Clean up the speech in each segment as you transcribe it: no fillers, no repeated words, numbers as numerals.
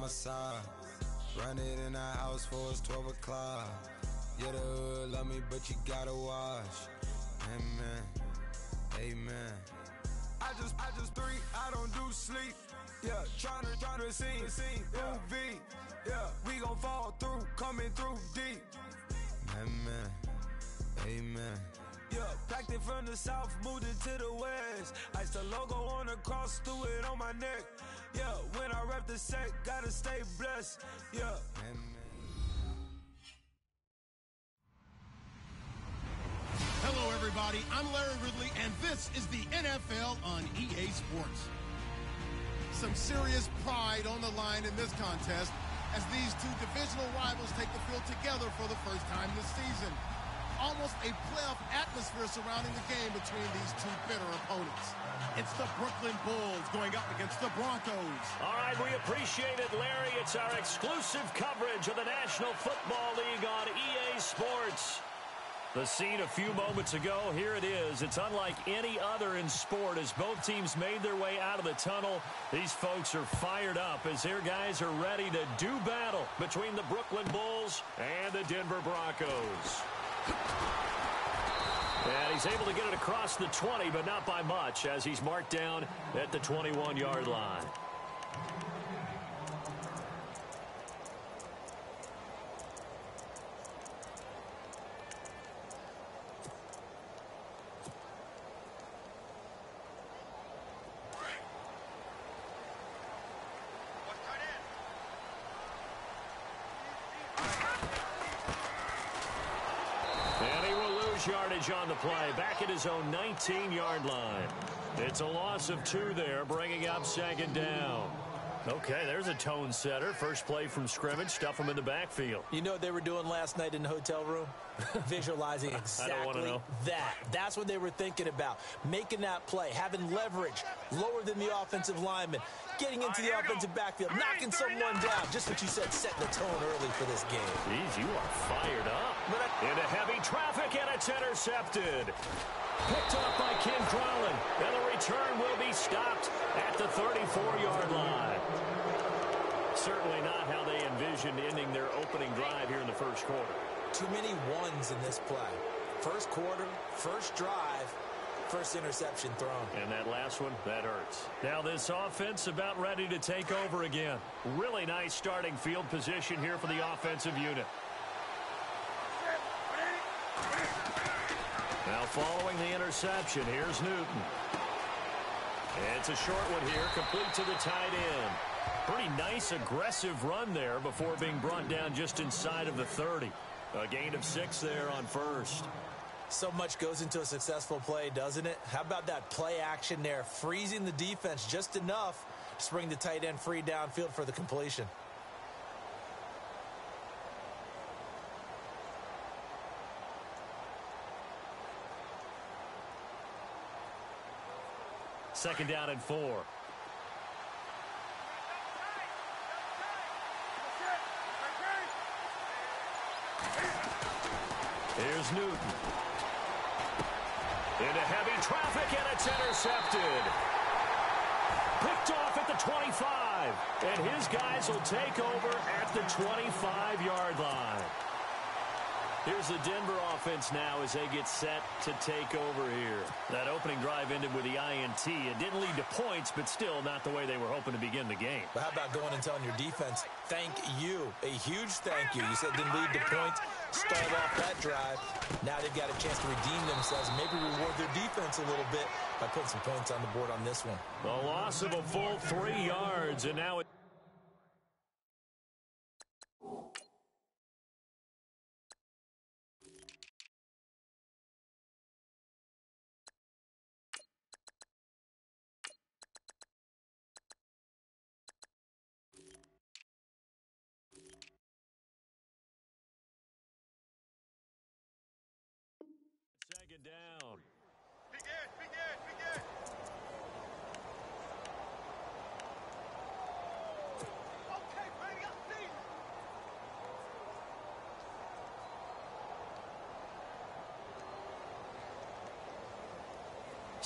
my side. Run it in the house for it's 12 o'clock. Yeah, the hood love me, but you gotta watch. Amen, amen. I just three, I don't do sleep. Yeah, tryna see, UV. Yeah, we gon' fall through, coming through deep. Amen, amen. Yeah, packed it from the south, moved it to the west. Iced the logo on the cross, threw it on my neck. Yeah, when I rep the set, gotta stay blessed. Yeah, amen. Hello, everybody. I'm Larry Ridley, and this is the NFL on EA Sports. Some serious pride on the line in this contest as these two divisional rivals take the field together for the first time this season. Almost a playoff atmosphere surrounding the game between these two bitter opponents. It's the Brooklyn Bulls going up against the Broncos. All right, we appreciate it, Larry. It's our exclusive coverage of the National Football League on EA Sports. The scene a few moments ago, here it is. It's unlike any other in sport as both teams made their way out of the tunnel. These folks are fired up as their guys are ready to do battle between the Brooklyn Bulls and the Denver Broncos. And he's able to get it across the 20, but not by much as he's marked down at the 21-yard line. Yardage on the play, back at his own 19-yard line. It's a loss of 2 there, bringing up second down. Okay, there's a tone setter. First play from scrimmage, stuff him in the backfield. You know what they were doing last night in the hotel room? Visualizing exactly I don't want to know. that. That's what they were thinking about. Making that play, having leverage, lower than the offensive lineman, getting into the offensive backfield, knocking someone down. Just what you said, setting the tone early for this game. Jeez, you are fired up. Into heavy traffic, and it's intercepted. Picked off by Ken Crowlin, and the return will be stopped at the 34-yard line. Certainly not how they envisioned ending their opening drive here in the first quarter. Too many ones in this play. First quarter, first drive, first interception thrown. And that last one, that hurts. Now this offense about ready to take over again. Really nice starting field position here for the offensive unit. Now following the interception, here's Newton. It's a short one here, complete to the tight end. Pretty nice aggressive run there before being brought down just inside of the 30. A gain of 6 there on first. So much goes into a successful play, doesn't it? How about that play action there, freezing the defense just enough to bring the tight end free downfield for the completion. Second down and 4. Here's Newton. Into heavy traffic, and it's intercepted. Picked off at the 25. And his guys will take over at the 25-yard line. Here's the Denver offense now as they get set to take over here. That opening drive ended with the INT. It didn't lead to points, but still not the way they were hoping to begin the game. But how about going and telling your defense, thank you, a huge thank you. You said it didn't lead to points, start off that drive. Now they've got a chance to redeem themselves and maybe reward their defense a little bit by putting some points on the board on this one. A loss of a full 3 yards, and now it... Second down. Begin. Okay, ready, up, see.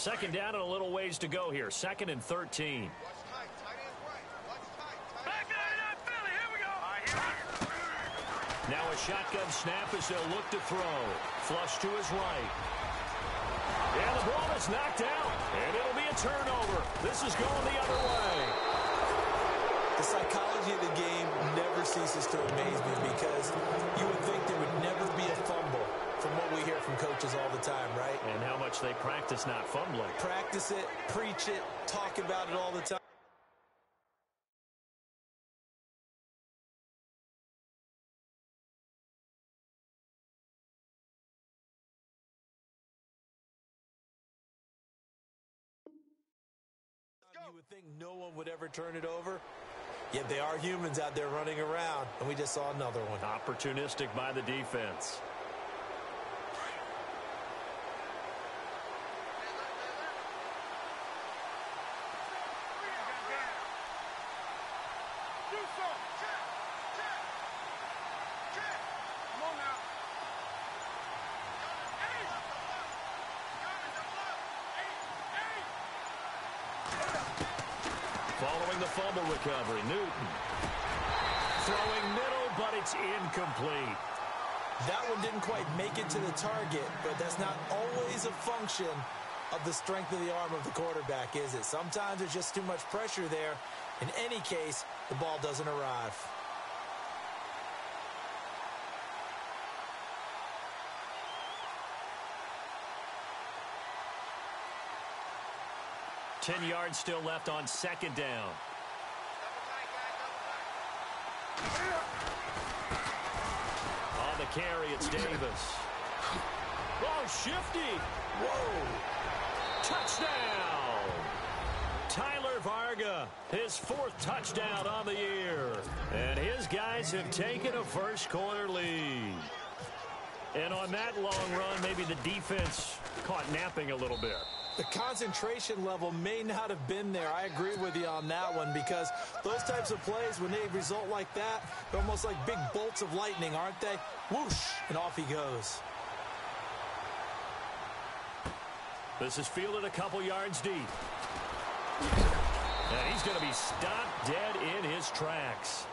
Second down and a little ways to go here. 2nd and 13. Watch tight end right. Watch tight. Back it up, Now a shotgun snap as they'll look to throw. Flush to his right. And the ball is knocked out, and it'll be a turnover. This is going the other way. The psychology of the game never ceases to amaze me because you would think there would never be a fumble from what we hear from coaches all the time, right? And how much they practice not fumbling. Practice it, preach it, talk about it all the time. You would think no one would ever turn it over, yet they are humans out there running around, and we just saw another one. Opportunistic by the defense. Following the fumble recovery, Newton. Throwing middle, but it's incomplete. That one didn't quite make it to the target, but that's not always a function of the strength of the arm of the quarterback, is it? Sometimes there's just too much pressure there. In any case, the ball doesn't arrive. Ten yards still left on second down. On the carry, it's Davis. Oh, shifty. Whoa. Touchdown. Tyler Varga, his fourth touchdown on the year. And his guys have taken a first quarter lead. And on that long run, maybe the defense caught napping a little bit. The concentration level may not have been there. I agree with you on that one because those types of plays, when they result like that, they're almost like big bolts of lightning, aren't they? Whoosh, and off he goes. This is fielded a couple yards deep. And he's going to be stopped dead in his tracks.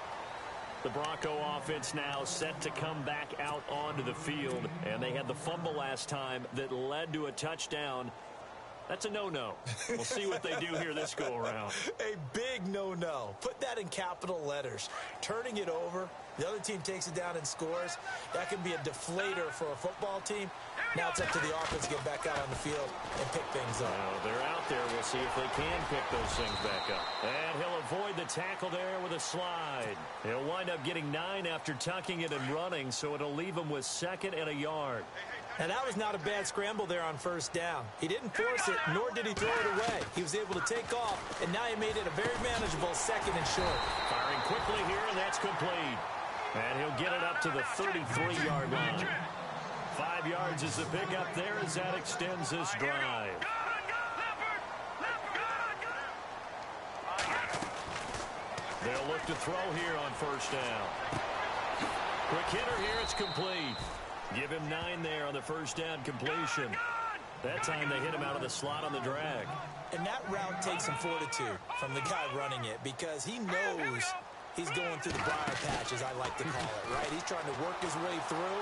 The Bronco offense now set to come back out onto the field. And they had the fumble last time that led to a touchdown. That's a no-no. We'll see what they do here this go-around. A big no-no. Put that in capital letters. Turning it over, the other team takes it down and scores. That can be a deflator for a football team. Now it's up to the offense to get back out on the field and pick things up. Well, they're out there. We'll see if they can pick those things back up. And he'll avoid the tackle there with a slide. He'll wind up getting 9 after tucking it and running, so it'll leave him with second and a yard. And that was not a bad scramble there on first down. He didn't force it, nor did he throw it away. He was able to take off, and now he made it a very manageable second and short. Firing quickly here, and that's complete. And he'll get it up to the 33-yard line. 5 yards is the pickup there as that extends this drive. They'll look to throw here on first down. Quick hitter here, it's complete. Give him 9 there on the first down completion. That time they hit him out of the slot on the drag. And that route takes some fortitude from the guy running it because he knows he's going through the briar patch, as I like to call it, right? He's trying to work his way through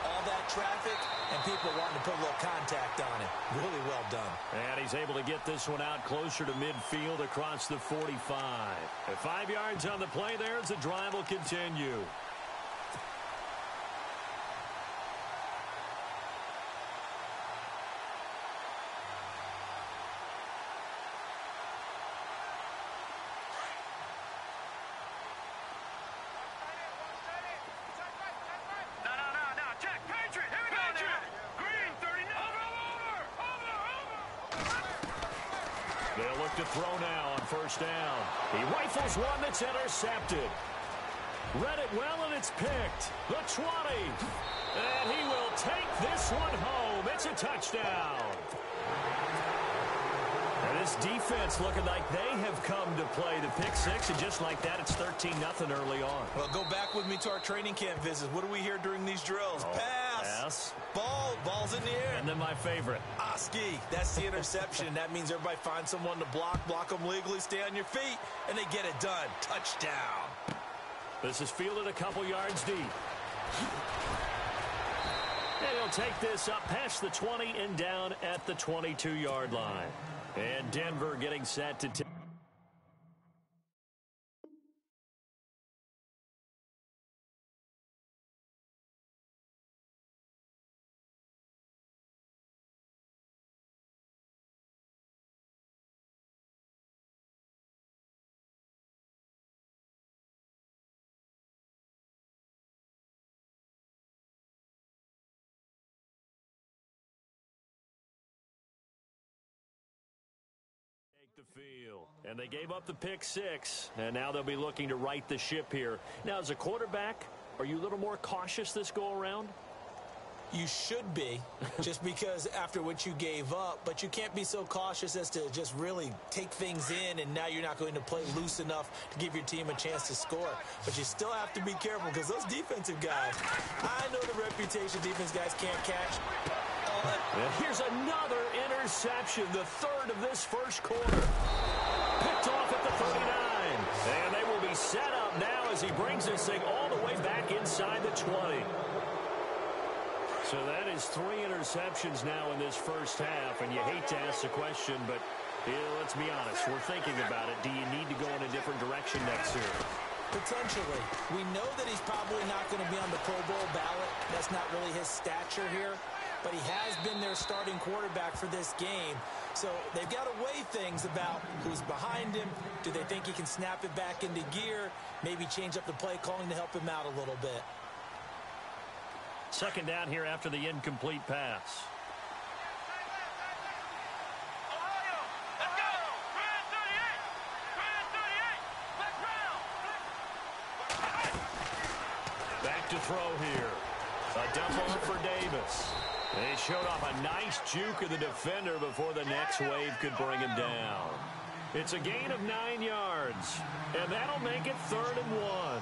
all that traffic and people wanting to put a little contact on it. Really well done. And he's able to get this one out closer to midfield across the 45. At 5 yards on the play there as the drive will continue. They'll look to throw now on first down. He rifles one that's intercepted. Read it well, and it's picked. The 20. And he will take this one home. It's a touchdown. And this defense looking like they have come to play the pick six, and just like that, it's 13-0 early on. Well, go back with me to our training camp visits. What do we hear during these drills? Pass. Ball's in the air. And then my favorite. Oski. That's the interception. That means everybody finds someone to block them legally, stay on your feet, and they get it done. Touchdown. This is fielded a couple yards deep. And he'll take this up past the 20 and down at the 22-yard line. And Denver getting set to take. The field. And they gave up the pick six, and now they'll be looking to right the ship here. Now, as a quarterback, are you a little more cautious this go-around? You should be, just because after what you gave up, but you can't be so cautious as to just really take things in, and now you're not going to play loose enough to give your team a chance to score. But you still have to be careful, because those defensive guys, I know the reputation defense guys can't catch. And here's another interception, the third of this first quarter. Picked off at the 39. And they will be set up now as he brings this thing all the way back inside the 20. So that is 3 interceptions now in this first half. And you hate to ask the question, but let's be honest. We're thinking about it. Do you need to go in a different direction next year? Potentially. We know that he's probably not going to be on the Pro Bowl ballot. That's not really his stature here. But he has been their starting quarterback for this game. So they've got to weigh things about who's behind him. Do they think he can snap it back into gear? Maybe change up the play calling to help him out a little bit. Second down here after the incomplete pass. Back to throw here. A dump off for Davis. They showed off a nice juke of the defender before the next wave could bring him down. It's a gain of 9 yards, and that'll make it 3rd and 1.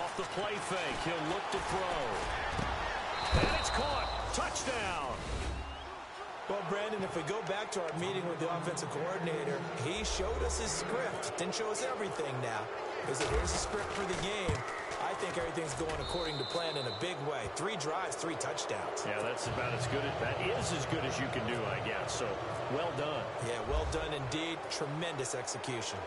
Off the play fake, he'll look to throw. And it's caught. Touchdown. Well, Brandon, if we go back to our meeting with the offensive coordinator, he showed us his script. Didn't show us everything now. He said, here's the script for the game. I think everything's going according to plan in a big way. 3 drives, 3 touchdowns. Yeah, that's about as good. That is as good as you can do, I guess. So, well done. Yeah, well done indeed. Tremendous execution.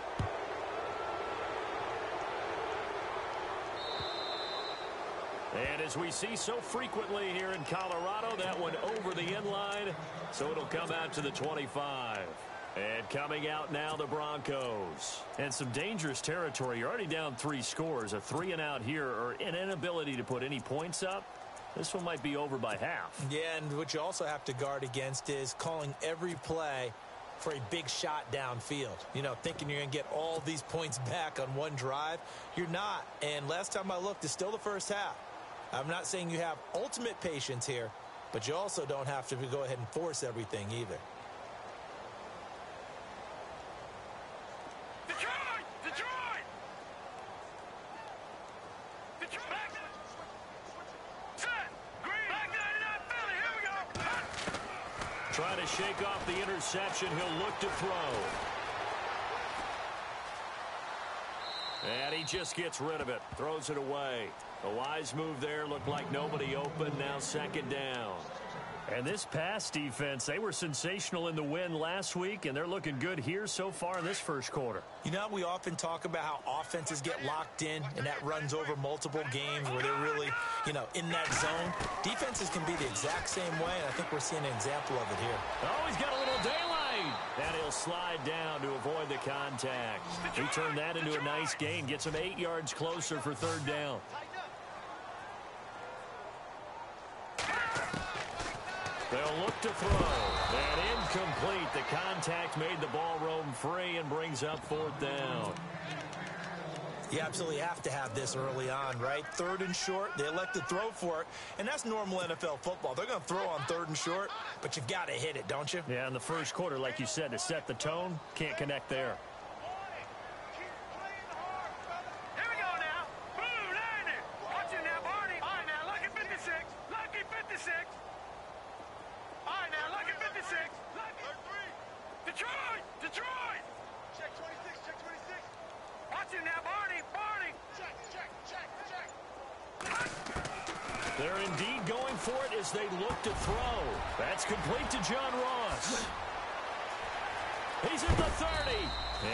And as we see so frequently here in Colorado, that one over the end line, so it'll come out to the 25. And coming out now, the Broncos. And some dangerous territory. You're already down 3 scores. A 3-and-out here, or an inability to put any points up. This one might be over by half. Yeah, and what you also have to guard against is calling every play for a big shot downfield. You know, thinking you're going to get all these points back on one drive. You're not. And last time I looked, it's still the first half. I'm not saying you have ultimate patience here, but you also don't have to go ahead and force everything either. Detroit! Detroit! Detroit! Back. Set. Green. Back 99 Philly. Here we go. Trying to shake off the interception. He'll look to throw. And he just gets rid of it. Throws it away. A wise move there. Looked like nobody open. Now 2nd down. And this pass defense, they were sensational in the win last week, and they're looking good here so far in this first quarter. You know, we often talk about how offenses get locked in, and that runs over multiple games where they're really, in that zone. Defenses can be the exact same way, and I think we're seeing an example of it here. Oh, he's got a little daylight. And he'll slide down to avoid the contact. He turned that into a nice gain. Gets him 8 yards closer for 3rd down. They'll look to throw. And incomplete. The contact made the ball roam free and brings up 4th down. You absolutely have to have this early on, right? 3rd and short, they elect to throw for it, and that's normal NFL football. They're going to throw on 3rd and short, but you've got to hit it, don't you? Yeah, in the first quarter, like you said, to set the tone, can't connect there. Here we go now. Boom, land it. Watch it now, Barney. All right, now, lucky 56. Lucky 56. All right, now, lucky 56. Lucky. They're indeed going for it as they look to throw. That's complete to John Ross. He's at the 30.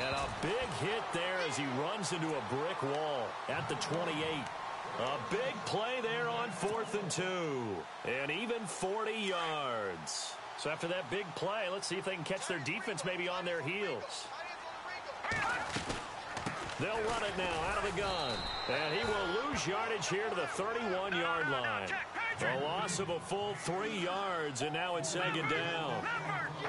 And a big hit there as he runs into a brick wall at the 28. A big play there on 4th and 2. And even 40 yards. So after that big play, let's see if they can catch their defense maybe on their heels. They'll run it now out of the gun. And he will lose yardage here to the 31-yard line. A loss of a full 3 yards, and now it's 2nd down.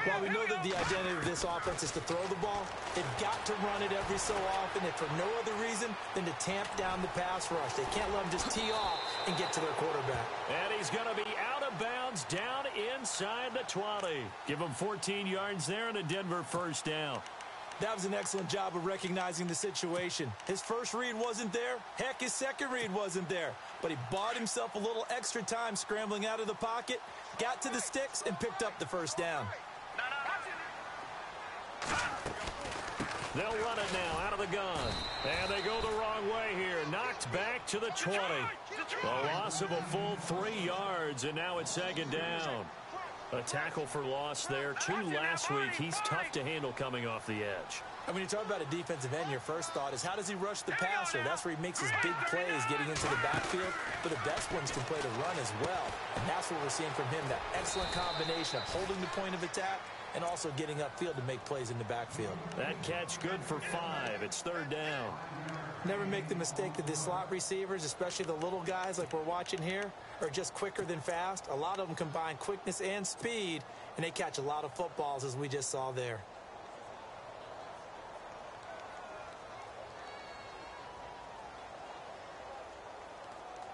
While we know that the identity of this offense is to throw the ball, they've got to run it every so often, and for no other reason than to tamp down the pass rush. They can't let them just tee off and get to their quarterback. And he's going to be out of bounds down inside the 20. Give him 14 yards there and a Denver 1st down. That was an excellent job of recognizing the situation. His first read wasn't there. Heck, his second read wasn't there. But he bought himself a little extra time scrambling out of the pocket, got to the sticks, and picked up the 1st down. They'll run it now out of the gun. And they go the wrong way here. Knocked back to the 20. A loss of a full 3 yards, and now it's 2nd down. A tackle for loss there. 2 last week. He's tough to handle coming off the edge. And when you talk about a defensive end, your first thought is how does he rush the passer? That's where he makes his big plays getting into the backfield. But the best ones can play the run as well. And that's what we're seeing from him, that excellent combination of holding the point of attack and also getting upfield to make plays in the backfield. That catch good for 5. It's 3rd down. Never make the mistake that the slot receivers, especially the little guys like we're watching here, are just quicker than fast. A lot of them combine quickness and speed, and they catch a lot of footballs as we just saw there.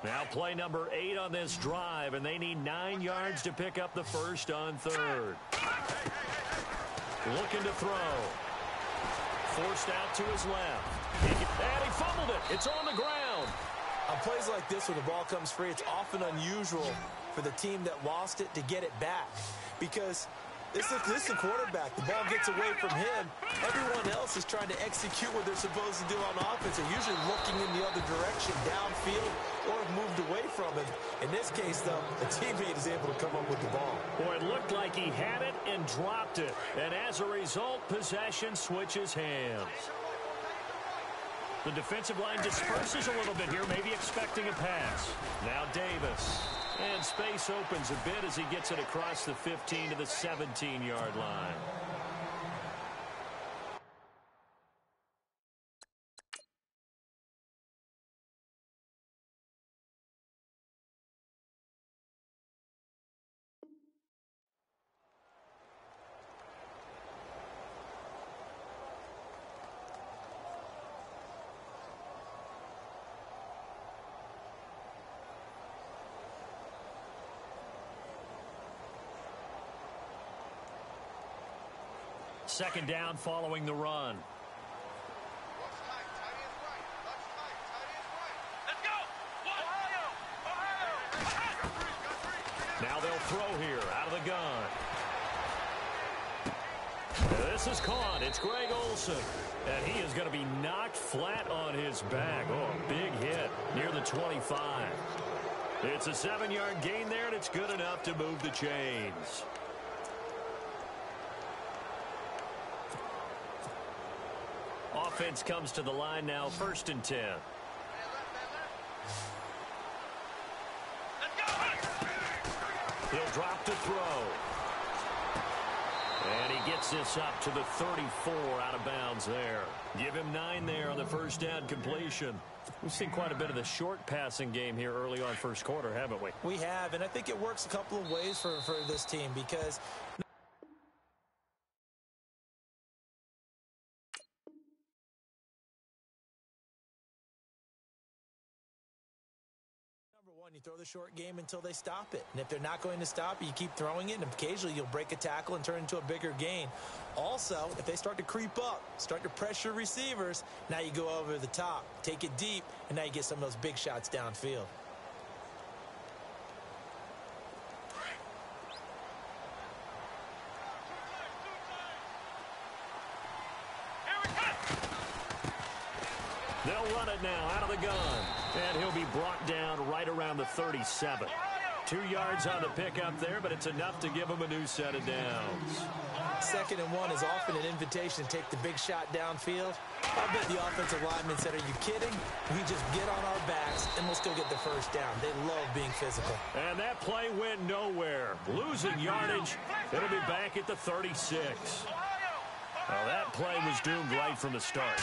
Now play number 8 on this drive, and they need 9 yards to pick up the 1st on 3rd. Looking to throw. Forced out to his left. And he fumbled it. It's on the ground. On plays like this, when the ball comes free, it's often unusual for the team that lost it to get it back. Because this is a quarterback. The ball gets away from him. Everyone else is trying to execute what they're supposed to do on offense. They're usually looking in the other direction, downfield, or have moved away from him. In this case, though, a teammate is able to come up with the ball. Boy, it looked like he had it and dropped it. And as a result, possession switches hands. The defensive line disperses a little bit here, maybe expecting a pass. Now Davis. And space opens a bit as he gets it across the 15 to the 17-yard line. Second down following the run. Let's go! Ohio! Now they'll throw here out of the gun. This is caught. It's Greg Olsen. And he is going to be knocked flat on his back. Oh, a big hit near the 25. It's a 7-yard gain there, and it's good enough to move the chains. Offense comes to the line now, 1st and 10. He'll drop to throw. And he gets this up to the 34 out of bounds there. Give him 9 there on the 1st down completion. We've seen quite a bit of the short passing game here early on 1st quarter, haven't we? We have, and I think it works a couple of ways for this team because you throw the short game until they stop it. And if they're not going to stop it, you keep throwing it, and occasionally you'll break a tackle and turn it into a bigger gain. Also, if they start to creep up, start to pressure receivers, now you go over the top, take it deep, and now you get some of those big shots downfield. They'll run it now out of the gun. And he'll be brought down right around the 37. 2 yards on the pickup there, but it's enough to give him a new set of downs. 2nd and 1 is often an invitation to take the big shot downfield. I bet the offensive linemen said, are you kidding? We just get on our backs and we'll still get the first down. They love being physical. And that play went nowhere. Losing yardage. It'll be back at the 36. Well, that play was doomed right from the start.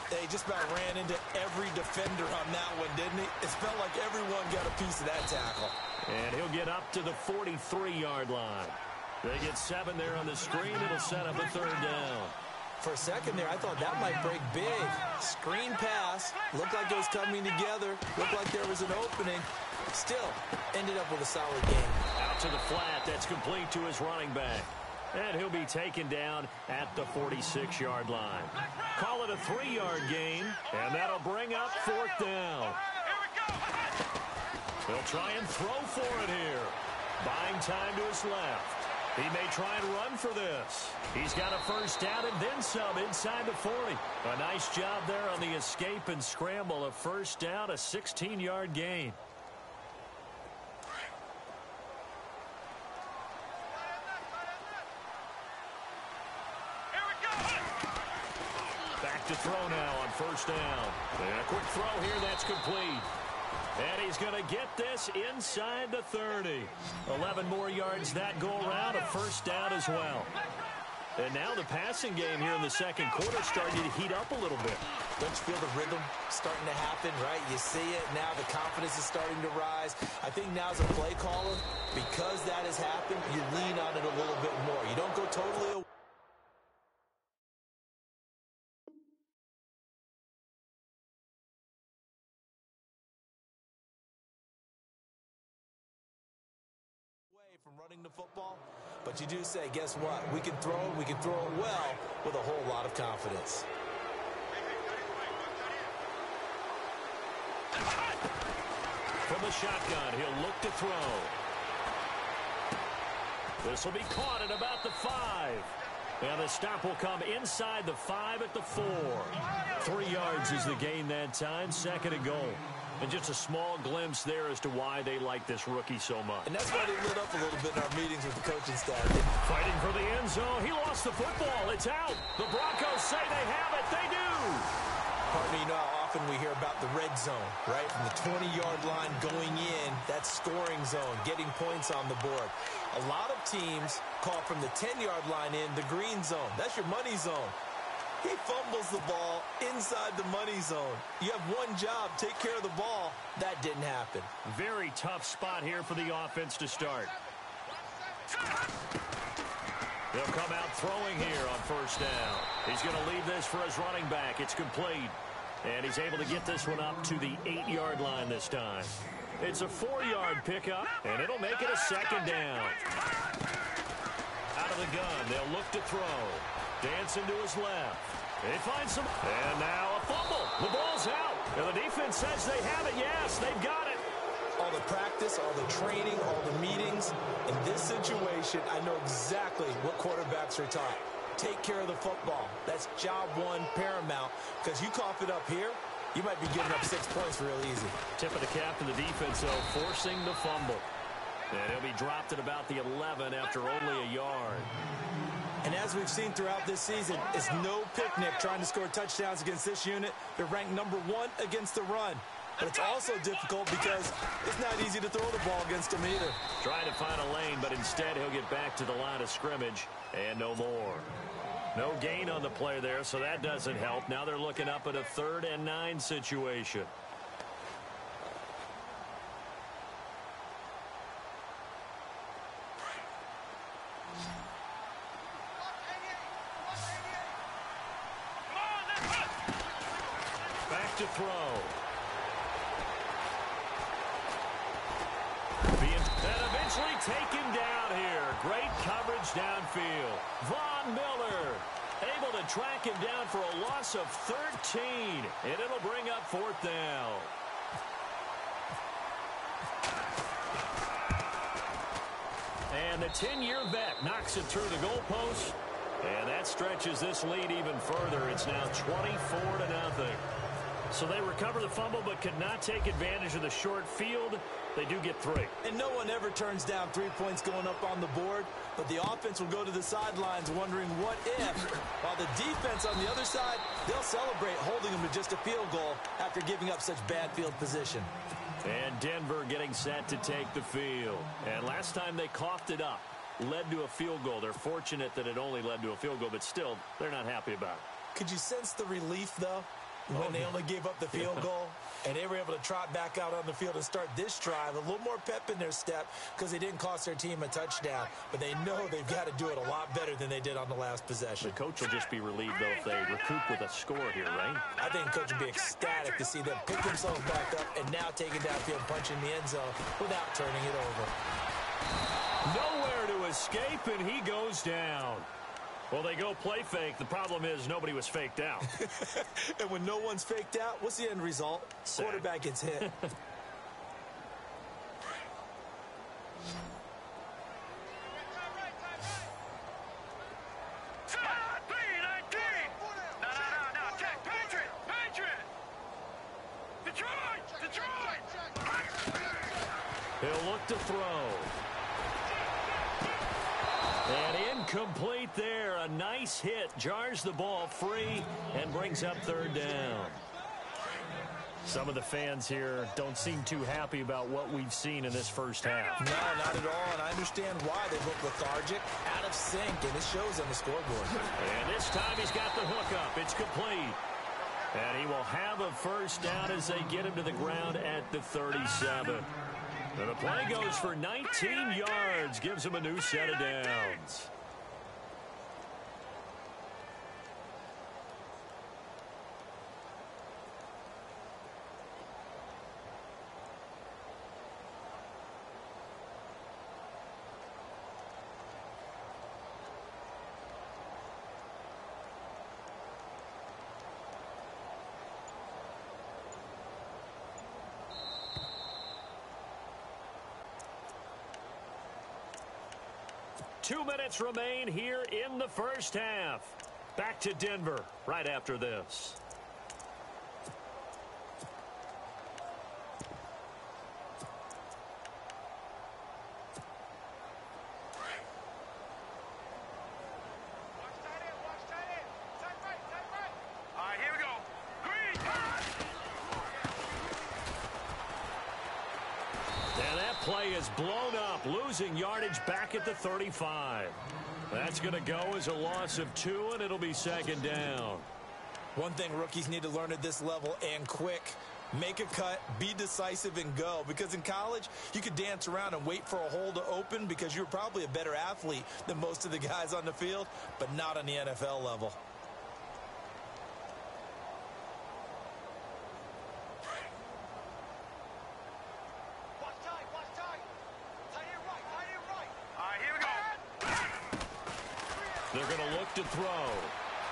They just about ran into every defender on that one, didn't he? It felt like everyone got a piece of that tackle. And he'll get up to the 43-yard line. They get 7 there on the screen. It'll set up a 3rd down. For a second there, I thought that might break big. Screen pass. Looked like it was coming together. Looked like there was an opening. Still, ended up with a solid game. Out to the flat. That's complete to his running back. And he'll be taken down at the 46-yard line. Call it a 3-yard gain, and that'll bring up 4th down. He'll try and throw for it here. Buying time to his left. He may try and run for this. He's got a 1st down and then some inside the 40. A nice job there on the escape and scramble. A 1st down, a 16-yard gain. Back to throw now on 1st down. And a quick throw here, that's complete. And he's going to get this inside the 30. 11 more yards that go around, a 1st down as well. And now the passing game here in the 2nd quarter starting to heat up a little bit. Don't you feel the rhythm starting to happen, right? You see it now, the confidence is starting to rise. I think now as a play caller, because that has happened, you lean on it a little bit more. You don't go totally away. From running the football, but you do say, guess what? We can throw it well with a whole lot of confidence. From the shotgun, he'll look to throw. This will be caught at about the 5. And the stop will come inside the 5 at the 4. 3 yards is the gain that time, 2nd and goal. And just a small glimpse there as to why they like this rookie so much. And that's why they lit up a little bit in our meetings with the coaching staff. Fighting for the end zone. He lost the football. It's out. The Broncos say they have it. They do. Partner, you know how often we hear about the red zone, right? From the 20-yard line going in, that's scoring zone, getting points on the board. A lot of teams call from the 10-yard line in the green zone. That's your money zone. He fumbles the ball inside the money zone. You have one job, take care of the ball. That didn't happen. Very tough spot here for the offense to start. They'll come out throwing here on 1st down. He's going to leave this for his running back. It's complete. And he's able to get this one up to the 8-yard line this time. It's a 4-yard pickup, and it'll make it a 2nd down. Out of the gun, they'll look to throw. Dancing to his left. They find some. And now a fumble. The ball's out. And the defense says they have it. Yes, they've got it. All the practice, all the training, all the meetings. In this situation, I know exactly what quarterbacks are taught. Take care of the football. That's job 1 paramount. Because you cough it up here, you might be giving up 6 points real easy. Tip of the cap to the defense, though, forcing the fumble. And he'll be dropped at about the 11 after only a yard. And as we've seen throughout this season, it's no picnic trying to score touchdowns against this unit. They're ranked number 1 against the run. But it's also difficult because it's not easy to throw the ball against them either. Trying to find a lane, but instead he'll get back to the line of scrimmage and no more. No gain on the play there, so that doesn't help. Now they're looking up at a 3rd and 9 situation. To throw. And eventually taken down here. Great coverage downfield. Von Miller able to track him down for a loss of 13. And it'll bring up 4th down. And the 10-year vet knocks it through the goalpost. And that stretches this lead even further. It's now 24-0. So they recover the fumble but could not take advantage of the short field. They do get 3. And no one ever turns down 3 points going up on the board, but the offense will go to the sidelines wondering what if. While the defense on the other side, they'll celebrate holding them to just a field goal after giving up such bad field position. And Denver getting set to take the field. And last time they coughed it up, led to a field goal. They're fortunate that it only led to a field goal, but still, they're not happy about it. Could you sense the relief, though, when they only gave up the field goal? And they were able to trot back out on the field and start this drive. A little more pep in their step because they didn't cost their team a touchdown. But they know they've got to do it a lot better than they did on the last possession. The coach will just be relieved, though, if they recoup with a score here, right? I think the coach will be ecstatic to see them pick themselves back up and now take it downfield, punching the end zone without turning it over. Nowhere to escape, and he goes down. Well, they go play fake. The problem is nobody was faked out. And when no one's faked out, what's the end result? Sack. Quarterback gets hit. He'll look to throw. And incomplete there. A nice hit. Jars the ball free and brings up 3rd down. Some of the fans here don't seem too happy about what we've seen in this first half. No, not at all. And I understand why they look lethargic, out of sync, and it shows on the scoreboard. And this time he's got the hook up. It's complete. And he will have a first down as they get him to the ground at the 37. And the play goes for 19 yards, gives him a new set of downs. Two minutes remain here in the first half. Back to Denver right after this. Play is blown up, losing yardage back at the 35. That's going to go as a loss of 2, and it'll be 2nd down. One thing rookies need to learn at this level, and quick, make a cut, be decisive, and go. Because in college, you could dance around and wait for a hole to open because you're probably a better athlete than most of the guys on the field, but not on the NFL level. They're going to look to throw.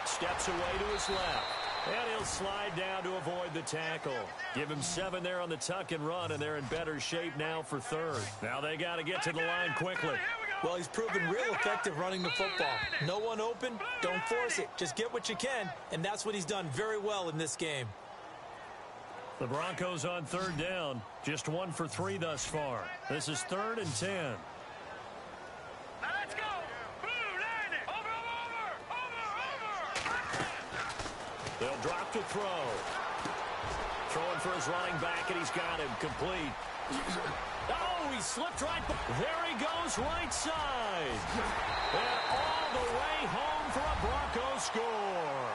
Steps away to his left. And he'll slide down to avoid the tackle. Give him 7 there on the tuck and run, and they're in better shape now for 3rd. Now they got to get to the line quickly. Well, he's proven real effective running the football. No one open, don't force it. Just get what you can, and that's what he's done very well in this game. The Broncos on 3rd down. Just 1 for 3 thus far. This is 3rd and 10. They'll drop to throw. Throwing for his running back, and he's got him complete. Oh, he slipped right. There he goes, right side. And all the way home for a Broncos score.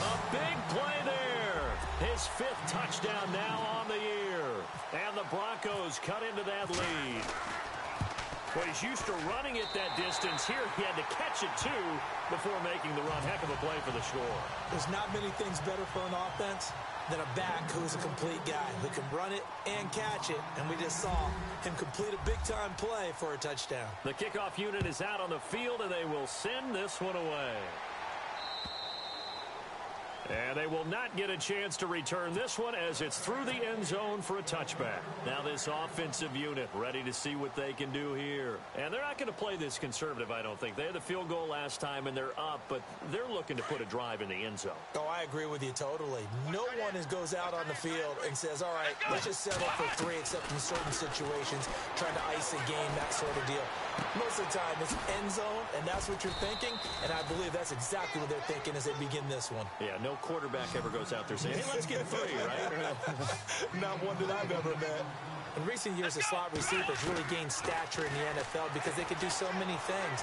A big play there. His 5th touchdown now on the year. And the Broncos cut into that lead. Well, he's used to running it that distance. Here he had to catch it, too, before making the run. Heck of a play for the score. There's not many things better for an offense than a back who is a complete guy who can run it and catch it. And we just saw him complete a big-time play for a touchdown. The kickoff unit is out on the field, and they will send this one away. And they will not get a chance to return this one as it's through the end zone for a touchback. Now this offensive unit ready to see what they can do here. And they're not going to play this conservative, I don't think. They had the field goal last time, and they're up, but they're looking to put a drive in the end zone. Oh, I agree with you totally. No one goes out on the field and says, all right, let's just settle for 3, except in certain situations, trying to ice a game, that sort of deal. Most of the time, it's end zone, and that's what you're thinking, and I believe that's exactly what they're thinking as they begin this one. Yeah, no quarterback ever goes out there saying, hey, let's get 3, right? Not one that I've ever met. In recent years, the slot receivers really gained stature in the NFL because they can do so many things.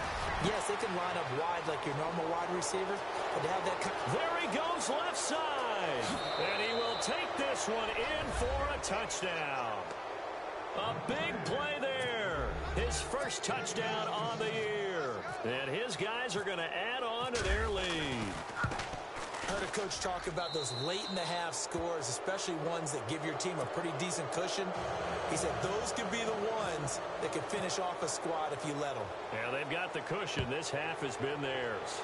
Yes, they can line up wide like your normal wide receivers, but to have that kind of... There he goes left side. And he will take this one in for a touchdown. A big play there. His first touchdown on the year. And his guys are going to add on to their lead. I heard a coach talk about those late-in-the-half scores, especially ones that give your team a pretty decent cushion. He said those could be the ones that could finish off a squad if you let them. Yeah, they've got the cushion. This half has been theirs.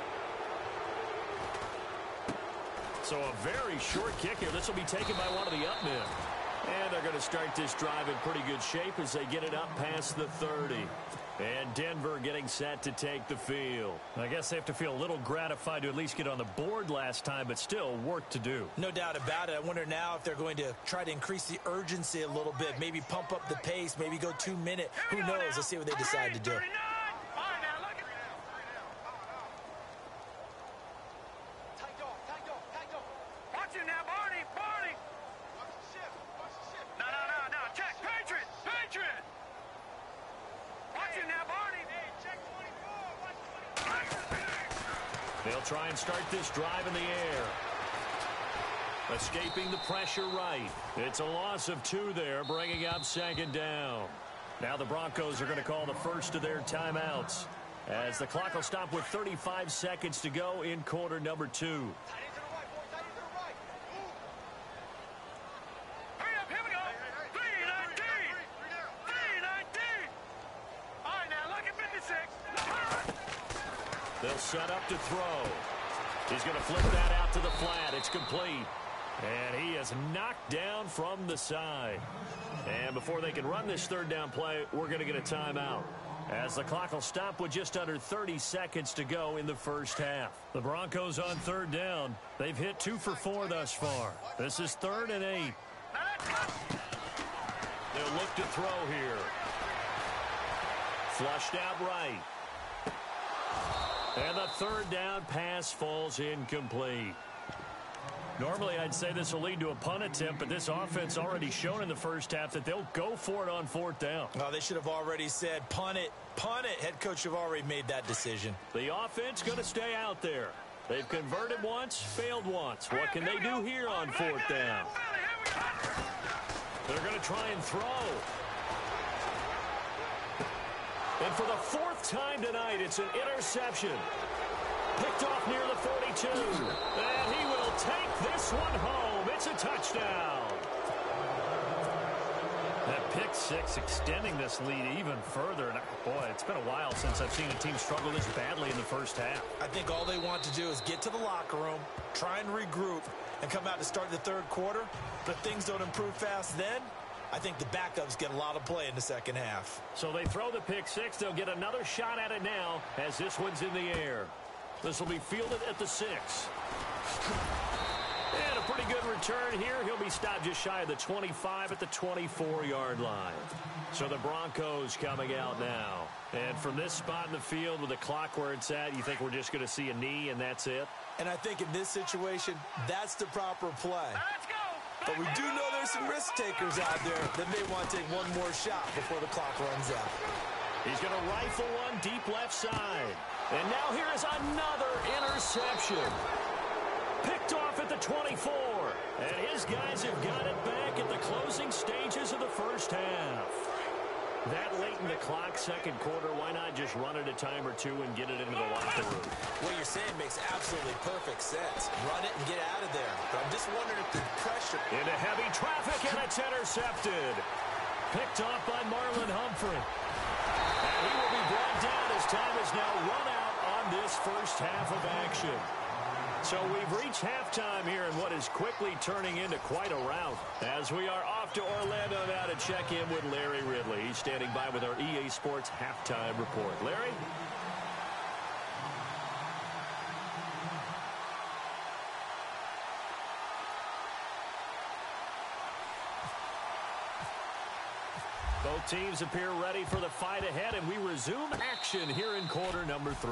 So a very short kick here. This will be taken by one of the up men. And they're going to start this drive in pretty good shape as they get it up past the 30. And Denver getting set to take the field. I guess they have to feel a little gratified to at least get on the board last time, but still work to do. No doubt about it. I wonder now if they're going to try to increase the urgency a little bit, maybe pump up the pace, maybe go 2-minute. Who knows? Let's see what they decide to do. They'll try and start this drive in the air. Escaping the pressure right. It's a loss of 2 there, bringing up second down. Now the Broncos are going to call the first of their timeouts as the clock will stop with 35 seconds to go in quarter number 2. They'll set up to throw. He's going to flip that out to the flat. It's complete. And he is knocked down from the side. And before they can run this third down play, we're going to get a timeout, as the clock will stop with just under 30 seconds to go in the first half. The Broncos on third down. They've hit 2 for 4 thus far. This is 3rd and 8. They'll look to throw here. Flushed out right. And the third down pass falls incomplete. Normally, I'd say this will lead to a punt attempt, but this offense already shown in the first half that they'll go for it on 4th down. Well, they should have already said, punt it, punt it. Head coach have already made that decision. The offense going to stay out there. They've converted once, failed once. What can they do here on 4th down? They're going to try and throw. And for the 4th time tonight, it's an interception. Picked off near the 42. And he will take this one home. It's a touchdown. That pick 6 extending this lead even further. And boy, it's been a while since I've seen a team struggle this badly in the first half. I think all they want to do is get to the locker room, try and regroup, and come out to start the third quarter. But if things don't improve fast then, I think the backups get a lot of play in the second half. So they throw the pick 6. They'll get another shot at it now as this one's in the air. This will be fielded at the 6. And a pretty good return here. He'll be stopped just shy of the 25 at the 24-yard line. So the Broncos coming out now. And from this spot in the field with the clock where it's at, you think we're just going to see a knee and that's it? And I think in this situation, that's the proper play. But we do know there's some risk takers out there that may want to take one more shot before the clock runs out. He's going to rifle one deep left side. And now here is another interception. Picked off at the 24. And his guys have got it back at the closing stages of the first half. That late in the clock, second quarter, why not just run it a time or two and get it into the locker room? What you're saying makes absolutely perfect sense. Run it and get out of there. But I'm just wondering if the pressure... Into heavy traffic, and it's intercepted. Picked off by Marlon Humphrey. And he will be brought down as time is now run out on this first half of action. So we've reached halftime here in what is quickly turning into quite a rout. As we are off to Orlando now to check in with Larry Ridley. He's standing by with our EA Sports halftime report. Larry? Both teams appear ready for the fight ahead, and we resume action here in quarter number 3.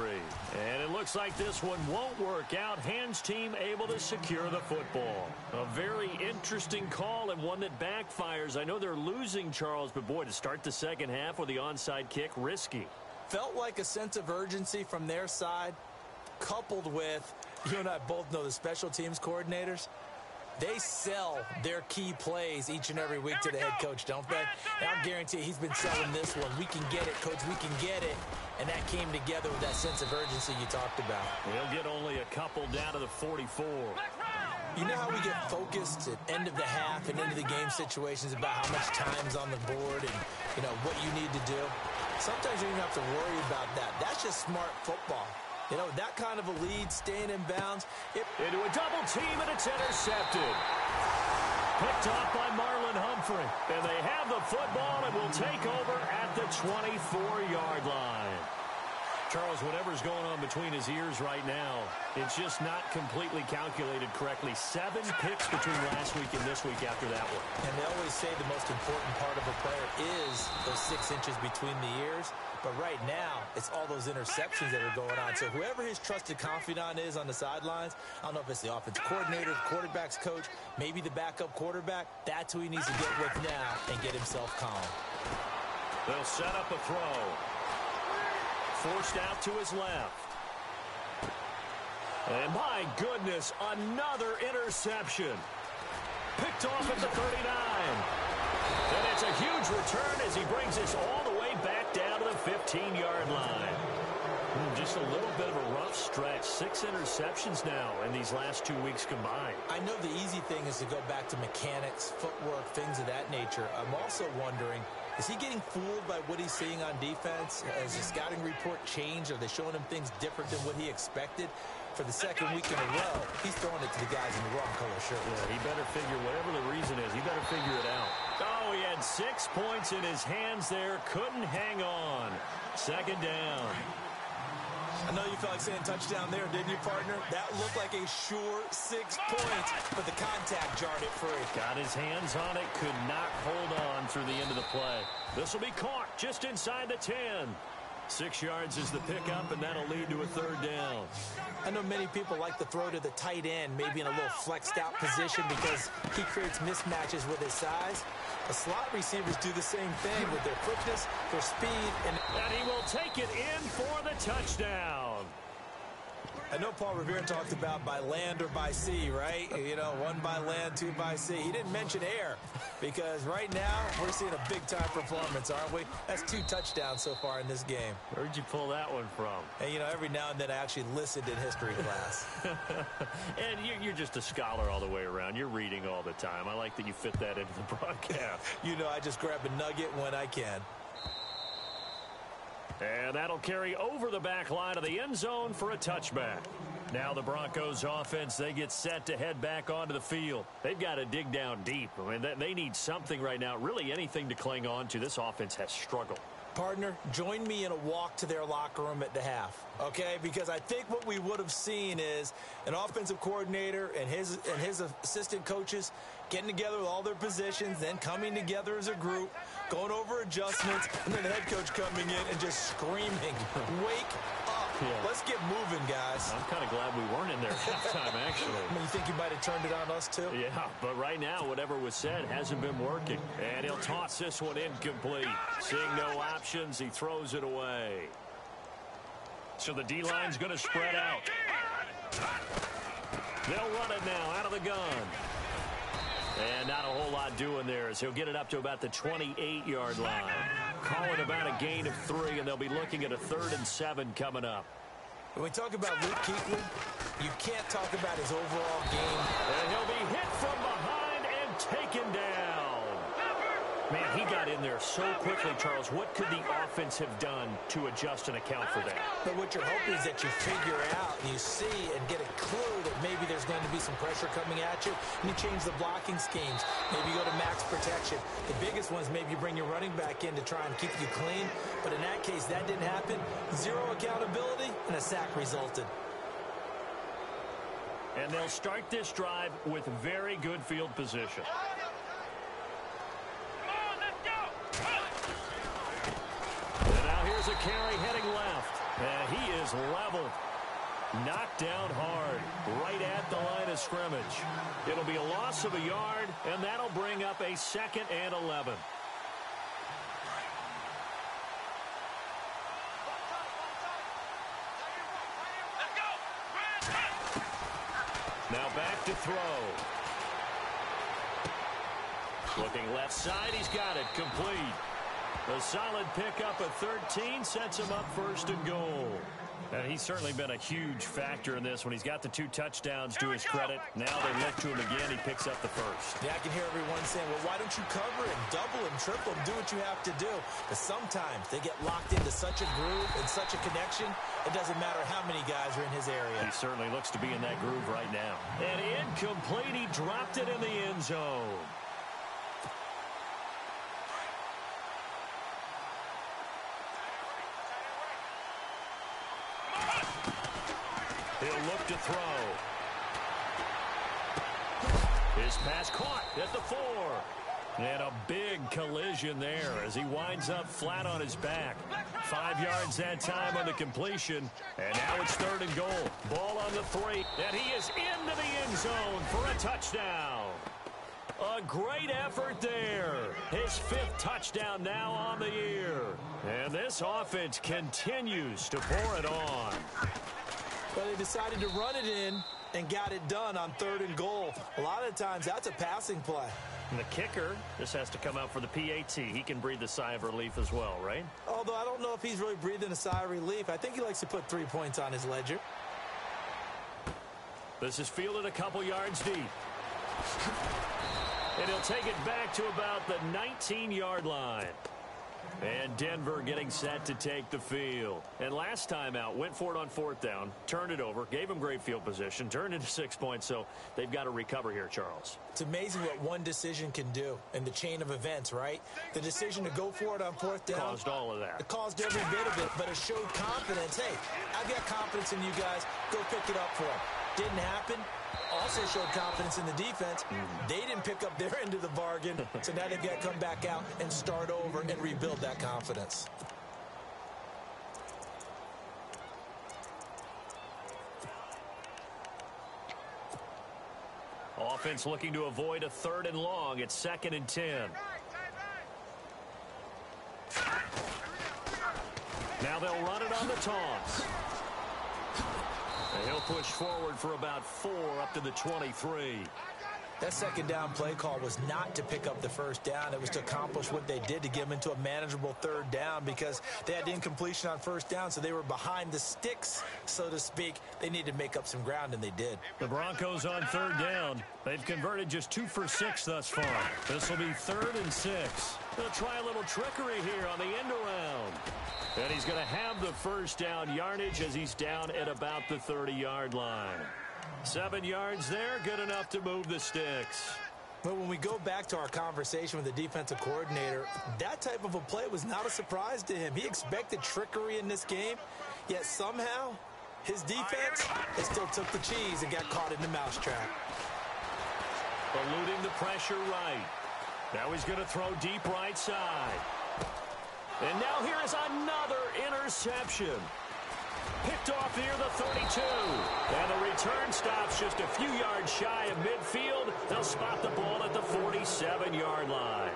And it looks like this one won't work out. Hands team able to secure the football. A very interesting call and one that backfires. I know they're losing, Charles, but boy, to start the second half with the onside kick, risky. Felt like a sense of urgency from their side, coupled with, you and I both know the special teams coordinators. They sell their key plays each and every week to the head coach, don't they? And I'll guarantee he's been selling this one. We can get it, coach. We can get it. And that came together with that sense of urgency you talked about. We'll get only a couple down to the 44. You know how we get focused at end of the half and into the game situations about how much time's on the board and, you know, what you need to do? Sometimes you don't have to worry about that. That's just smart football. You know, that kind of a lead, staying in bounds. Into a double team, and it's intercepted. Picked off by Marlon Humphrey. And they have the football and will take over at the 24-yard line. Charles, whatever's going on between his ears right now, it's just not completely calculated correctly. 7 picks between last week and this week after that one. And they always say the most important part of a player is those 6 inches between the ears. But right now, it's all those interceptions that are going on. So whoever his trusted confidant is on the sidelines, I don't know if it's the offensive coordinator, the quarterback's coach, maybe the backup quarterback, that's who he needs to get with now and get himself calm. They'll set up a throw. Forced out to his left. And my goodness, another interception. Picked off at the 39. And it's a huge return as he brings us all the way back down to the 15-yard line. Just a little bit of a rough stretch. 6 interceptions now in these last 2 weeks combined. I know the easy thing is to go back to mechanics, footwork, things of that nature. I'm also wondering, is he getting fooled by what he's seeing on defense? Has the scouting report changed? Are they showing him things different than what he expected? For the second week in a row, he's throwing it to the guys in the wrong color shirt. Yeah, he better figure, whatever the reason is, he better figure it out. Oh, he had 6 points in his hands there. Couldn't hang on. Second down. I know you felt like saying touchdown there, didn't you, partner? That looked like a sure 6 points, but the contact jarred it free. Got his hands on it, could not hold on through the end of the play. This will be caught just inside the 10. 6 yards is the pickup, and that'll lead to a third down. I know many people like to throw to the tight end, maybe in a little flexed out position because he creates mismatches with his size. The slot receivers do the same thing with their quickness, their speed, and he will take it in for the touchdown. I know Paul Revere talked about by land or by sea, right? You know, 1 by land, 2 by sea. He didn't mention air because right now we're seeing a big-time performance, aren't we? That's 2 touchdowns so far in this game. Where'd you pull that one from? And, you know, every now and then I actually listened in history class. And you're just a scholar all the way around. You're reading all the time. I like that you fit that into the broadcast. You know, I just grab a nugget when I can. And that'll carry over the back line of the end zone for a touchback. Now the Broncos offense, they get set to head back onto the field. They've got to dig down deep. I mean, they need something right now, really anything to cling on to. This offense has struggled. Partner, join me in a walk to their locker room at the half, okay? Because I think what we would have seen is an offensive coordinator and his assistant coaches getting together with all their positions, then coming together as a group, going over adjustments, and then the head coach coming in and just screaming, wake up. Yeah. Let's get moving, guys. I'm kind of glad we weren't in there at halftime, actually. You think you might have turned it on us, too? Yeah, but right now, whatever was said hasn't been working. And he'll toss this one incomplete. Seeing no options, he throws it away. So the D-line's going to spread out. They'll run it now out of the gun. And not a whole lot doing there as he'll get it up to about the 28-yard line. Calling about a gain of 3, and they'll be looking at a 3rd and 7 coming up. When we talk about Luke Kuechly, you can't talk about his overall game. And he'll be hit from behind and taken down. Man, he got in there so quickly, Charles. What could the offense have done to adjust and account for that? But what you're hoping is that you figure out, you see, and get a clue that maybe there's going to be some pressure coming at you, and you change the blocking schemes. Maybe you go to max protection. The biggest one is maybe you bring your running back in to try and keep you clean. But in that case, that didn't happen. Zero accountability, and a sack resulted. And they'll start this drive with very good field position. A carry heading left, and he is leveled. Knocked down hard, right at the line of scrimmage. It'll be a loss of a yard, and that'll bring up a 2nd and 11. Now back to throw. Looking left side, he's got it, complete. A solid pickup at 13 sets him up 1st and goal. And he's certainly been a huge factor in this when he's got the 2 touchdowns to his credit. Now they look to him again. He picks up the 1st. Yeah, I can hear everyone saying, well, why don't you cover him, double him, triple him, do what you have to do. But sometimes they get locked into such a groove and such a connection, it doesn't matter how many guys are in his area. He certainly looks to be in that groove right now. And incomplete, he dropped it in the end zone. He'll look to throw. His pass caught at the 4. And a big collision there as he winds up flat on his back. 5 yards that time on the completion. And now it's 3rd and goal. Ball on the 3. And he is into the end zone for a touchdown. A great effort there. His 5th touchdown now on the year. And this offense continues to pour it on. Well, they decided to run it in and got it done on 3rd and goal. A lot of times, that's a passing play. And the kicker just has to come out for the PAT. He can breathe a sigh of relief as well, right? Although I don't know if he's really breathing a sigh of relief. I think he likes to put 3 points on his ledger. This is fielded a couple yards deep. And he'll take it back to about the 19-yard line. And Denver getting set to take the field. And last time out, went for it on 4th down, turned it over, gave him great field position, turned into 6 points, so they've got to recover here, Charles. It's amazing what one decision can do in the chain of events, right? The decision to go for it on 4th down. Caused all of that. It caused every bit of it, but it showed confidence. Hey, I've got confidence in you guys. Go pick it up for him. Didn't happen. Also showed confidence in the defense. They didn't pick up their end of the bargain, so now they've got to come back out and start over and rebuild that confidence. Offense looking to avoid a 3rd and long. It's 2nd and 10. Now they'll run it on the toss. And he'll push forward for about 4 up to the 23. That 2nd down play call was not to pick up the 1st down. It was to accomplish what they did to get them into a manageable 3rd down because they had incompletion on 1st down, so they were behind the sticks, so to speak. They needed to make up some ground, and they did. The Broncos on 3rd down. They've converted just 2 for 6 thus far. This will be 3rd and 6. They'll try a little trickery here on the end around. And he's going to have the 1st down yardage as he's down at about the 30-yard line. 7 yards there, good enough to move the sticks. But when we go back to our conversation with the defensive coordinator, that type of a play was not a surprise to him. He expected trickery in this game, yet somehow his defense, they still took the cheese and got caught in the mousetrap. Eluding the pressure right. Now he's going to throw deep right side. And now here is another interception. Picked off near the 32. And the return stops just a few yards shy of midfield. They'll spot the ball at the 47-yard line.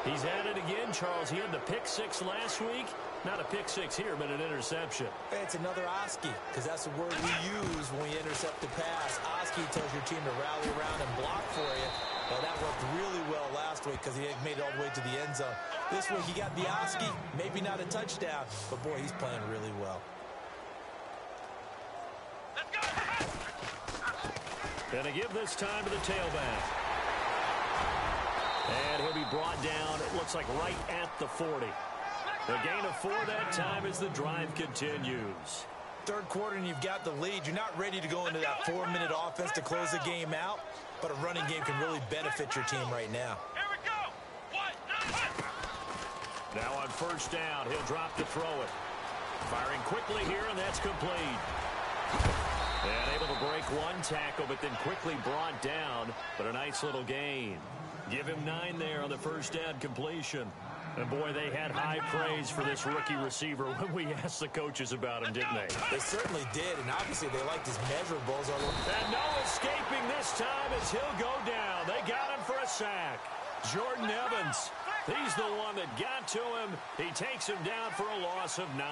He's at it again, Charles. He had the pick 6 last week. Not a pick 6 here, but an interception. Hey, it's another Oski, because that's the word we use when we intercept the pass. Oski tells your team to rally around and block for you. Well, that worked really well last week because he made it all the way to the end zone. This week he got the Oski, maybe not a touchdown, but boy, he's playing really well. Gonna give this time to the tailback. And he'll be brought down, it looks like right at the 40. The gain of 4 that time as the drive continues. Third quarter and you've got the lead. You're not ready to go into that 4-minute offense to close the game out, but a running game can really benefit your team right now. Here we go. Now on first down, he'll drop to throw it. Firing quickly here, and that's complete. And able to break one tackle, but then quickly brought down. But a nice little gain. Give him 9 there on the first down completion. And, boy, they had high praise for this rookie receiver when we asked the coaches about him, didn't they? They certainly did, and obviously they liked his measurables. And no escaping this time as he'll go down. They got him for a sack. Jordan Evans, he's the one that got to him. He takes him down for a loss of 9.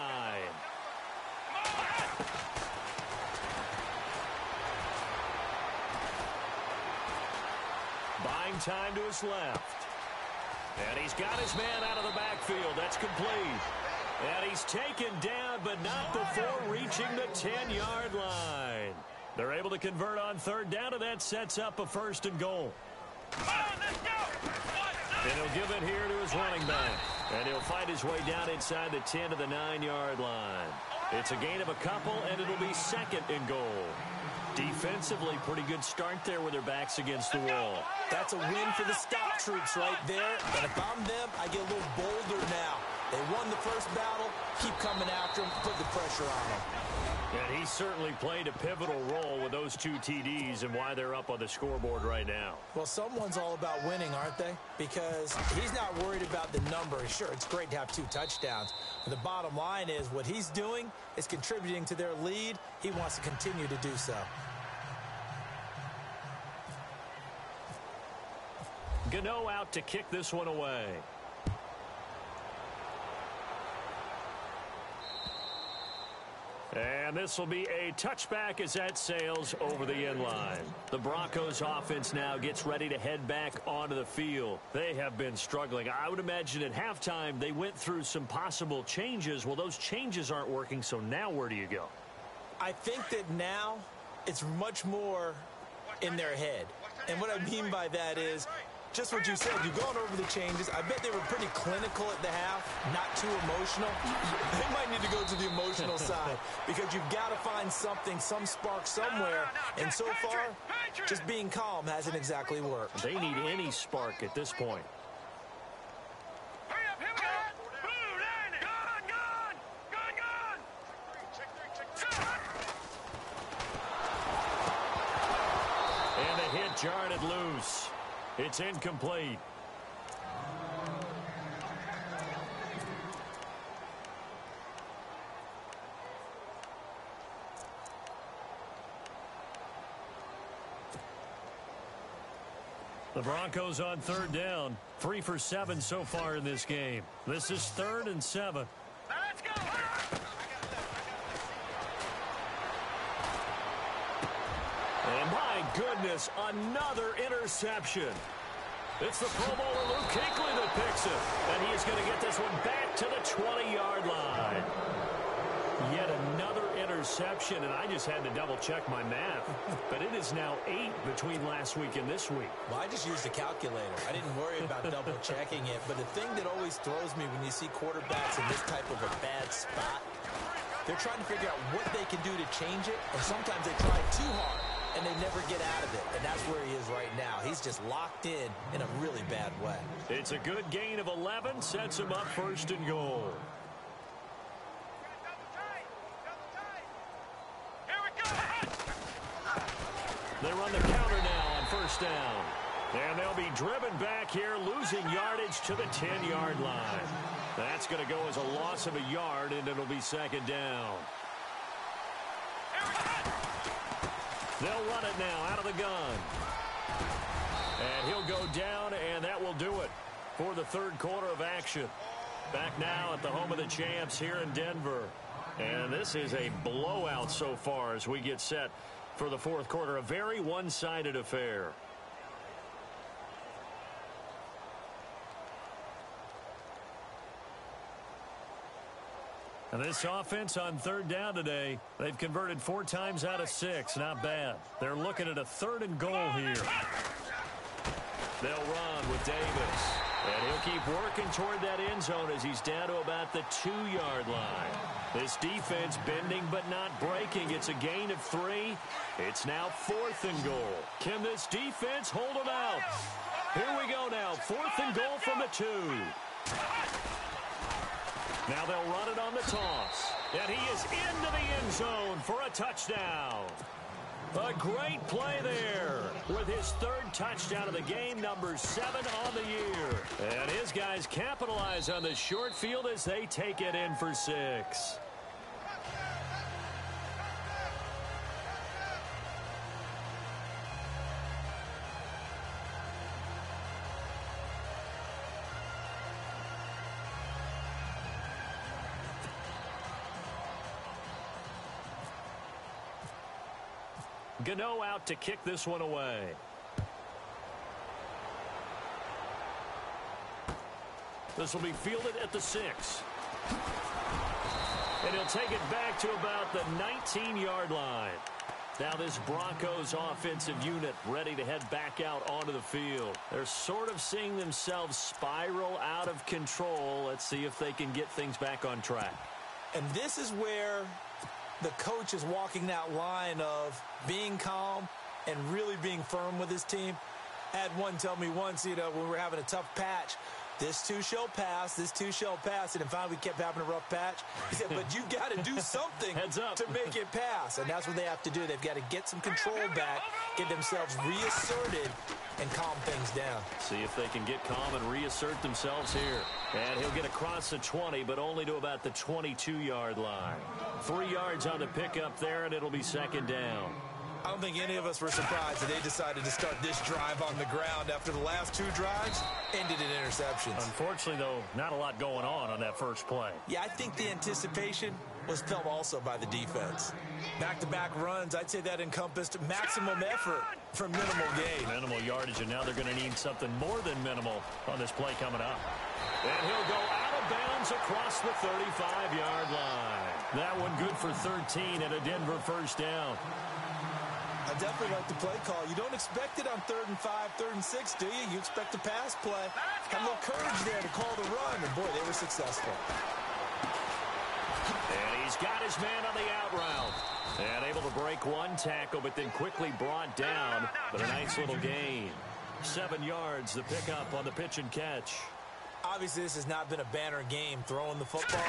Buying time to his left. And he's got his man out of the backfield. That's complete. And he's taken down, but not before reaching the 10-yard line. They're able to convert on third down, and that sets up a 1st and goal. And he'll give it here to his running back. And he'll fight his way down inside the 10 to the 9-yard line. It's a gain of a couple, and it'll be 2nd and goal. Defensively, pretty good start there with their backs against the wall. That's a win for the stock troops right there. And if I'm them, I get a little bolder now. They won the first battle. Keep coming after them. Put the pressure on them. And he certainly played a pivotal role with those 2 TDs and why they're up on the scoreboard right now. Well, someone's all about winning, aren't they? Because he's not worried about the number. Sure, it's great to have 2 touchdowns. But the bottom line is what he's doing is contributing to their lead. He wants to continue to do so. Gano out to kick this one away. And this will be a touchback as that sails over the end line. The Broncos offense now gets ready to head back onto the field. They have been struggling. I would imagine at halftime they went through some possible changes. Well, those changes aren't working, so now where do you go? I think that now it's much more in their head. And what I mean by that is just what you said. You've gone over the changes. I bet they were pretty clinical at the half, not too emotional. They might need to go to the emotional side because you've got to find something, some spark somewhere. And so far, just being calm hasn't exactly worked. They need any spark at this point. Hurry up, here we go. Blue line. Gone. And the hit jarred it loose. It's incomplete. The Broncos on third down. 3 for 7 so far in this game. This is 3rd and 7. Let's go. And my goodness, another interception. It's the Pro Bowler Luke Kuechly that picks it. And he is going to get this one back to the 20-yard line. Yet another interception, and I just had to double-check my math. But it is now 8 between last week and this week. Well, I just used a calculator. I didn't worry about double-checking it. But the thing that always throws me when you see quarterbacks in this type of a bad spot, they're trying to figure out what they can do to change it. And sometimes they try too hard, and they never get out of it. And that's where he is right now. He's just locked in a really bad way. It's a good gain of 11. Sets him up 1st and goal. They run the counter now on 1st down. And they'll be driven back here, losing yardage to the 10-yard line. That's going to go as a loss of a yard, and it'll be 2nd down. They'll run it now out of the gun. And he'll go down, and that will do it for the 3rd quarter of action. Back now at the home of the champs here in Denver. And this is a blowout so far as we get set for the 4th quarter. A very one-sided affair. And this offense on 3rd down today, they've converted 4 times out of 6. Not bad. They're looking at a 3rd and goal here. They'll run with Davis. And he'll keep working toward that end zone as he's down to about the 2-yard line. This defense bending but not breaking. It's a gain of 3. It's now 4th and goal. Can this defense hold them out? Here we go now. 4th and goal from the 2. Now they'll run it on the toss. And he is into the end zone for a touchdown. A great play there with his 3rd touchdown of the game, number 7 on the year. And his guys capitalize on the short field as they take it in for 6. Gano out to kick this one away. This will be fielded at the 6. And he'll take it back to about the 19-yard line. Now this Broncos offensive unit ready to head back out onto the field. They're sort of seeing themselves spiral out of control. Let's see if they can get things back on track. And this is where the coach is walking that line of being calm and really being firm with his team. I had one tell me once, when we were having a tough patch, this too shall pass, this too shall pass. And then finally we kept having a rough patch. He said, but you got to do something to make it pass. And that's what they have to do. They've got to get some control back, get themselves reasserted, and calm things down. See if they can get calm and reassert themselves here. And he'll get across the 20, but only to about the 22-yard line. 3 yards on the pickup there, and it'll be 2nd down. I don't think any of us were surprised that they decided to start this drive on the ground after the last 2 drives ended in interceptions. Unfortunately, though, not a lot going on that first play. Yeah, I think the anticipation was felt also by the defense. Back-to-back runs, I'd say that encompassed maximum effort for minimal gain. Minimal yardage, and now they're going to need something more than minimal on this play coming up. And he'll go out of bounds across the 35-yard line. That one good for 13 and a Denver 1st down. I definitely like the play call. You don't expect it on 3rd and 5, 3rd and 6, do you? You expect a pass play. Had a little courage there to call the run, and boy, they were successful. And he's got his man on the out route. And able to break one tackle, but then quickly brought down. But a nice little gain. 7 yards, the pickup on the pitch and catch. Obviously, this has not been a banner game throwing the football.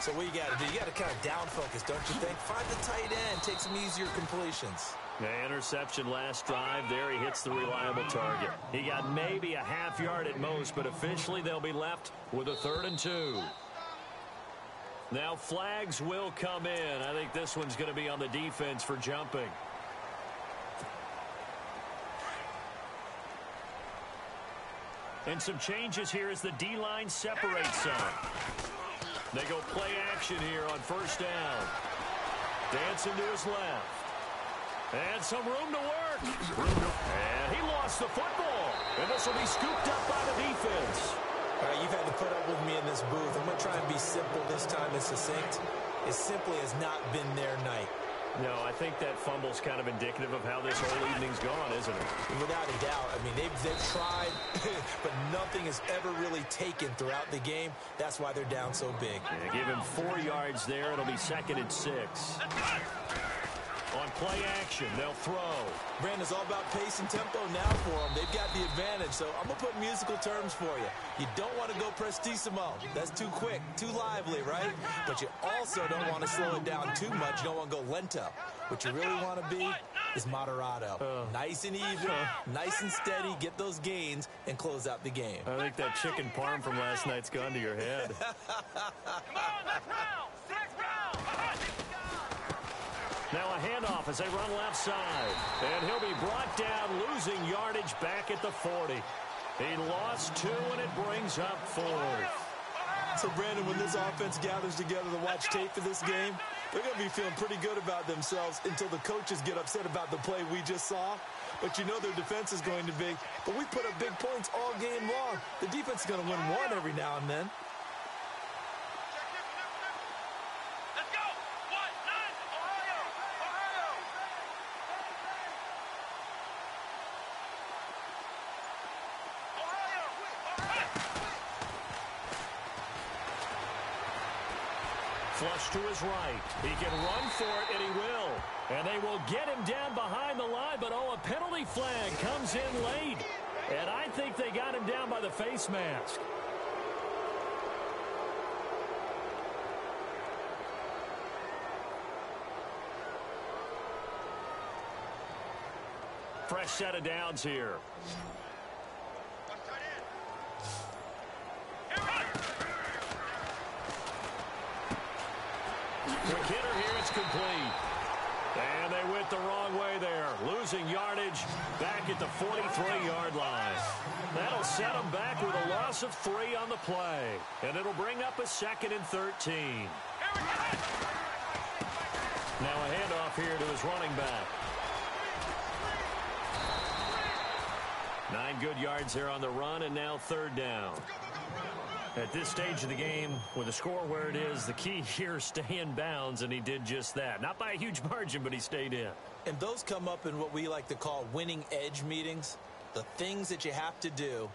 So what you got to do, you got to kind of down focus, don't you think? Find the tight end, take some easier completions. Yeah, interception last drive. There he hits the reliable target. He got maybe a half yard at most, but officially they'll be left with a 3rd and 2. Now flags will come in. I think this one's going to be on the defense for jumping. And some changes here as the D-line separates some. They go play action here on 1st down. Dancing to his left. And some room to work. And he lost the football. And this will be scooped up by the defense. All right, you've had to put up with me in this booth. I'm going to try and be simple this time and succinct. It simply has not been their night. No, I think that fumble's kind of indicative of how this whole evening's gone, isn't it? Without a doubt. I mean, they've tried, but nothing is ever really taken throughout the game. That's why they're down so big. Yeah, give him 4 yards there. It'll be 2nd and 6. On play action, they'll throw. Brandon, it's all about pace and tempo now for them. They've got the advantage, so I'm going to put musical terms for you. You don't want to go prestissimo. That's too quick, too lively, right? But you also don't want to slow it down too much. You don't want to go lento. What you really want to be is moderato. Nice and even, nice and steady, get those gains, and close out the game. I think that chicken parm from last night's gone to your head. Come on, let's round. 6th round. Now a handoff as they run left side. And he'll be brought down, losing yardage back at the 40. He lost 2, and it brings up 4th. So, Brandon, when this offense gathers together to watch tape for this game, they're going to be feeling pretty good about themselves until the coaches get upset about the play we just saw. But you know their defense is going to be. But we put up big points all game long. The defense is going to win one every now and then. Flush to his right. He can run for it, and he will. And they will get him down behind the line, but a penalty flag comes in late. And I think they got him down by the face mask. Fresh set of downs here. Quick hitter here, it's complete. And they went the wrong way there. Losing yardage back at the 43-yard line. That'll set them back with a loss of 3 on the play. And it'll bring up a 2nd and 13. Now a handoff here to his running back. 9 good yards there on the run, and now 3rd down. At this stage of the game, with the score where it is, the key here is stay in bounds, and he did just that. Not by a huge margin, but he stayed in. And those come up in what we like to call winning edge meetings. The things that you have to do,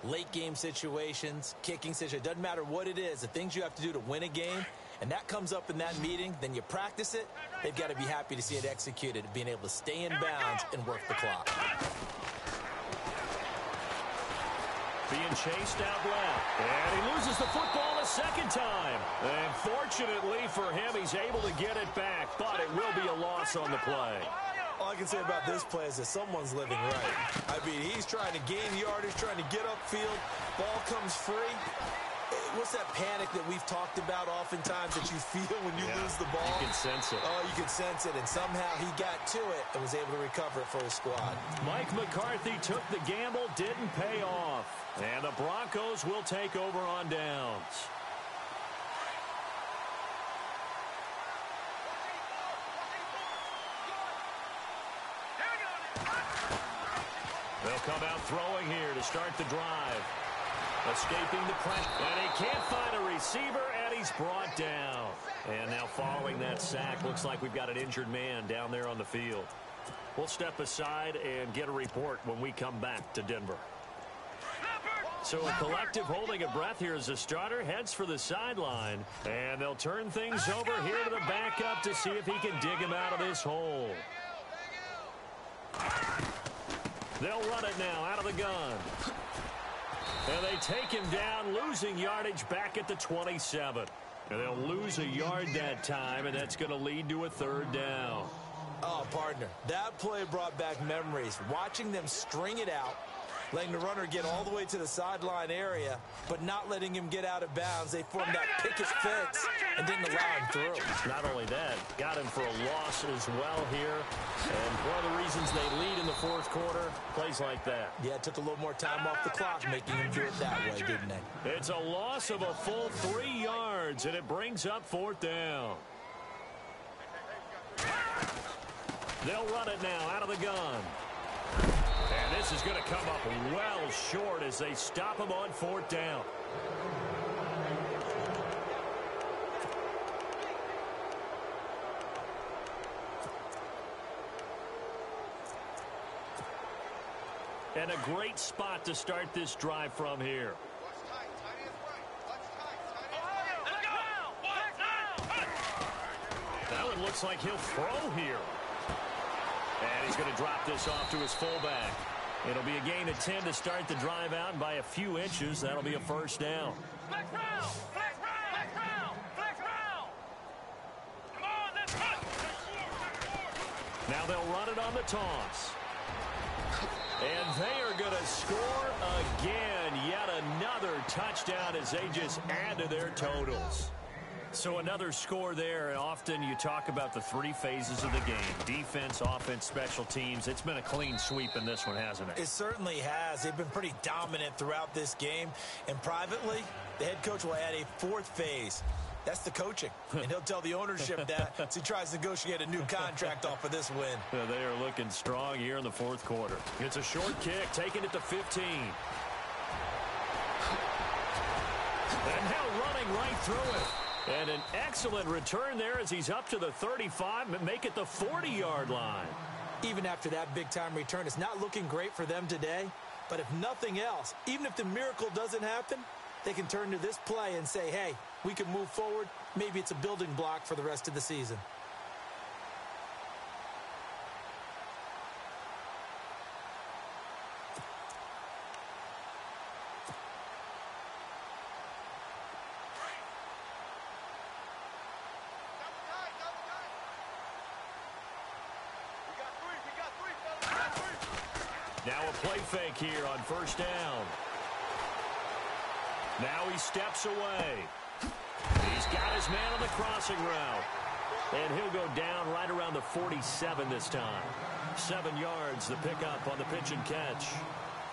late game situations, kicking situations, doesn't matter what it is, the things you have to do to win a game, and that comes up in that meeting, then you practice it, they've got to be happy to see it executed, being able to stay in bounds and work the clock. Being chased out left. And he loses the football a 2nd time. And fortunately for him, he's able to get it back. Thought it will be a loss on the play. All I can say about this play is that someone's living right. I mean, he's trying to gain yardage, trying to get upfield. Ball comes free. What's that panic that we've talked about oftentimes that you feel when you lose the ball? You can sense it. Oh, you can sense it. And somehow he got to it and was able to recover it for his squad. Mike McCarthy took the gamble, didn't pay off. And the Broncos will take over on downs. They'll come out throwing here to start the drive. Escaping the pressure. And he can't find a receiver, and he's brought down. And now following that sack, looks like we've got an injured man down there on the field. We'll step aside and get a report when we come back to Denver. So a collective holding of breath here as the starter heads for the sideline. And they'll turn things over here to the backup to see if he can dig him out of this hole. They'll run it now out of the gun. And they take him down, losing yardage back at the 27. And they'll lose a yard that time, and that's going to lead to a 3rd down. Oh, partner, that play brought back memories. Watching them string it out, letting the runner get all the way to the sideline area, but not letting him get out of bounds. They formed that picket fence and didn't allow him through. Not only that, got him for a loss as well here. And one of the reasons they lead in the 4th quarter, plays like that. Yeah, it took a little more time off the clock, making him do it that way, didn't they? It's a loss of a full 3 yards, and it brings up 4th down. They'll run it now out of the gun. And this is going to come up well short as they stop him on 4th down. And a great spot to start this drive from here. That one looks like he'll throw here. And he's going to drop this off to his fullback. It'll be a gain of 10 to start the drive out, and by a few inches, that'll be a 1st down. Flex round! Flex round! Flex round! Flex round! Come on, let's run! Now they'll run it on the toss. And they are going to score again. Yet another touchdown as they just add to their totals. So another score there, and often you talk about the 3 phases of the game. Defense, offense, special teams. It's been a clean sweep in this one, hasn't it? It certainly has. They've been pretty dominant throughout this game. And privately, the head coach will add a 4th phase. That's the coaching. And he'll tell the ownership that as he tries to negotiate a new contract off of this win. They are looking strong here in the 4th quarter. It's a short kick, taking it to 15. And now running right through it. And an excellent return there as he's up to the 35, make it the 40-yard line. Even after that big-time return, it's not looking great for them today. But if nothing else, even if the miracle doesn't happen, they can turn to this play and say, hey, we can move forward maybe it's a building block for the rest of the season. Now a play fake here on first down. Now he steps away. He's got his man on the crossing route. And he'll go down right around the 47 this time. 7 yards, the pickup on the pitch and catch.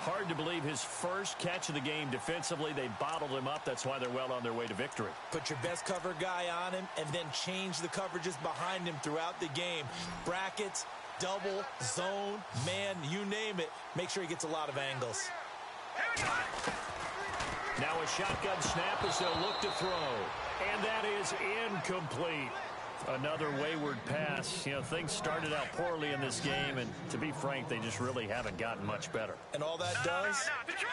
Hard to believe his first catch of the game defensively. They bottled him up. That's why they're well on their way to victory. Put your best cover guy on him and then change the coverages behind him throughout the game. Brackets, double, zone, man, you name it. Make sure he gets a lot of angles. Now a shotgun snap as they'll look to throw. And that is incomplete. Another wayward pass. You know, things started out poorly in this game, and to be frank, they just really haven't gotten much better. And all that does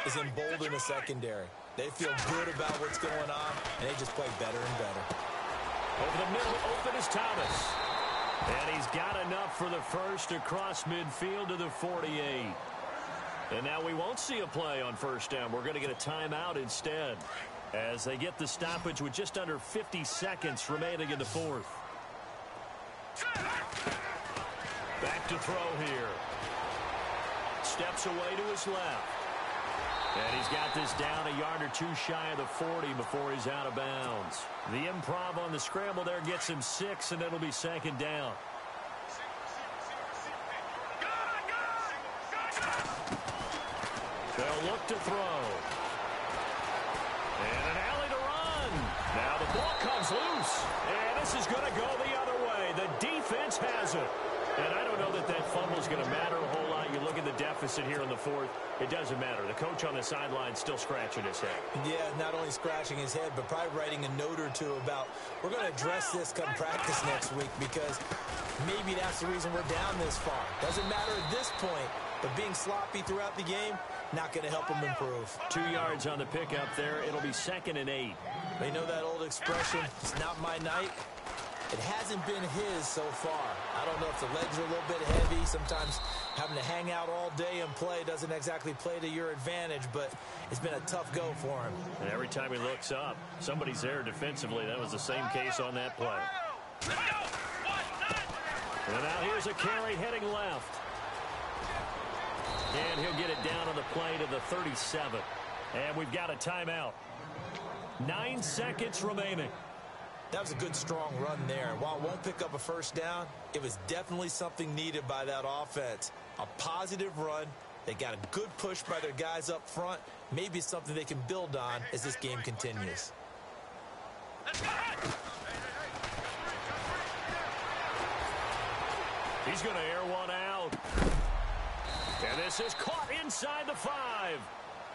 is embolden the secondary. They feel good about what's going on, and they just play better and better. Over the middle, open is Thomas. And he's got enough for the first across midfield to the 48. And now we won't see a play on first down. We're going to get a timeout instead as they get the stoppage with just under 50 seconds remaining in the fourth. Back to throw here. Steps away to his left. And he's got this down a yard or two shy of the 40 before he's out of bounds. The improv on the scramble there gets him 6, and it'll be second down. They'll look to throw. And an alley to run. Now the ball comes loose. And this is going to go the other way. The defense has it. And I don't know that that fumble is going to matter a whole lot. You look at the deficit here in the fourth. It doesn't matter. The coach on the sideline still scratching his head. Yeah, not only scratching his head, but probably writing a note or two about, we're going to address this come practice next week because maybe that's the reason we're down this far. Doesn't matter at this point, but being sloppy throughout the game, not going to help him improve. 2 yards on the pickup there. It'll be 2nd and 8. They know that old expression, it's not my night. It hasn't been his so far. I don't know if the legs are a little bit heavy. Sometimes having to hang out all day and play doesn't exactly play to your advantage, but it's been a tough go for him. And every time he looks up, somebody's there defensively. That was the same case on that play. And now here's a carry heading left. And he'll get it down on the play to the 37. And we've got a timeout. 9 seconds remaining. That was a good, strong run there. While it won't pick up a first down, it was definitely something needed by that offense. A positive run. They got a good push by their guys up front. Maybe something they can build on as this game continues. He's going to air one out. And this is caught inside the 5.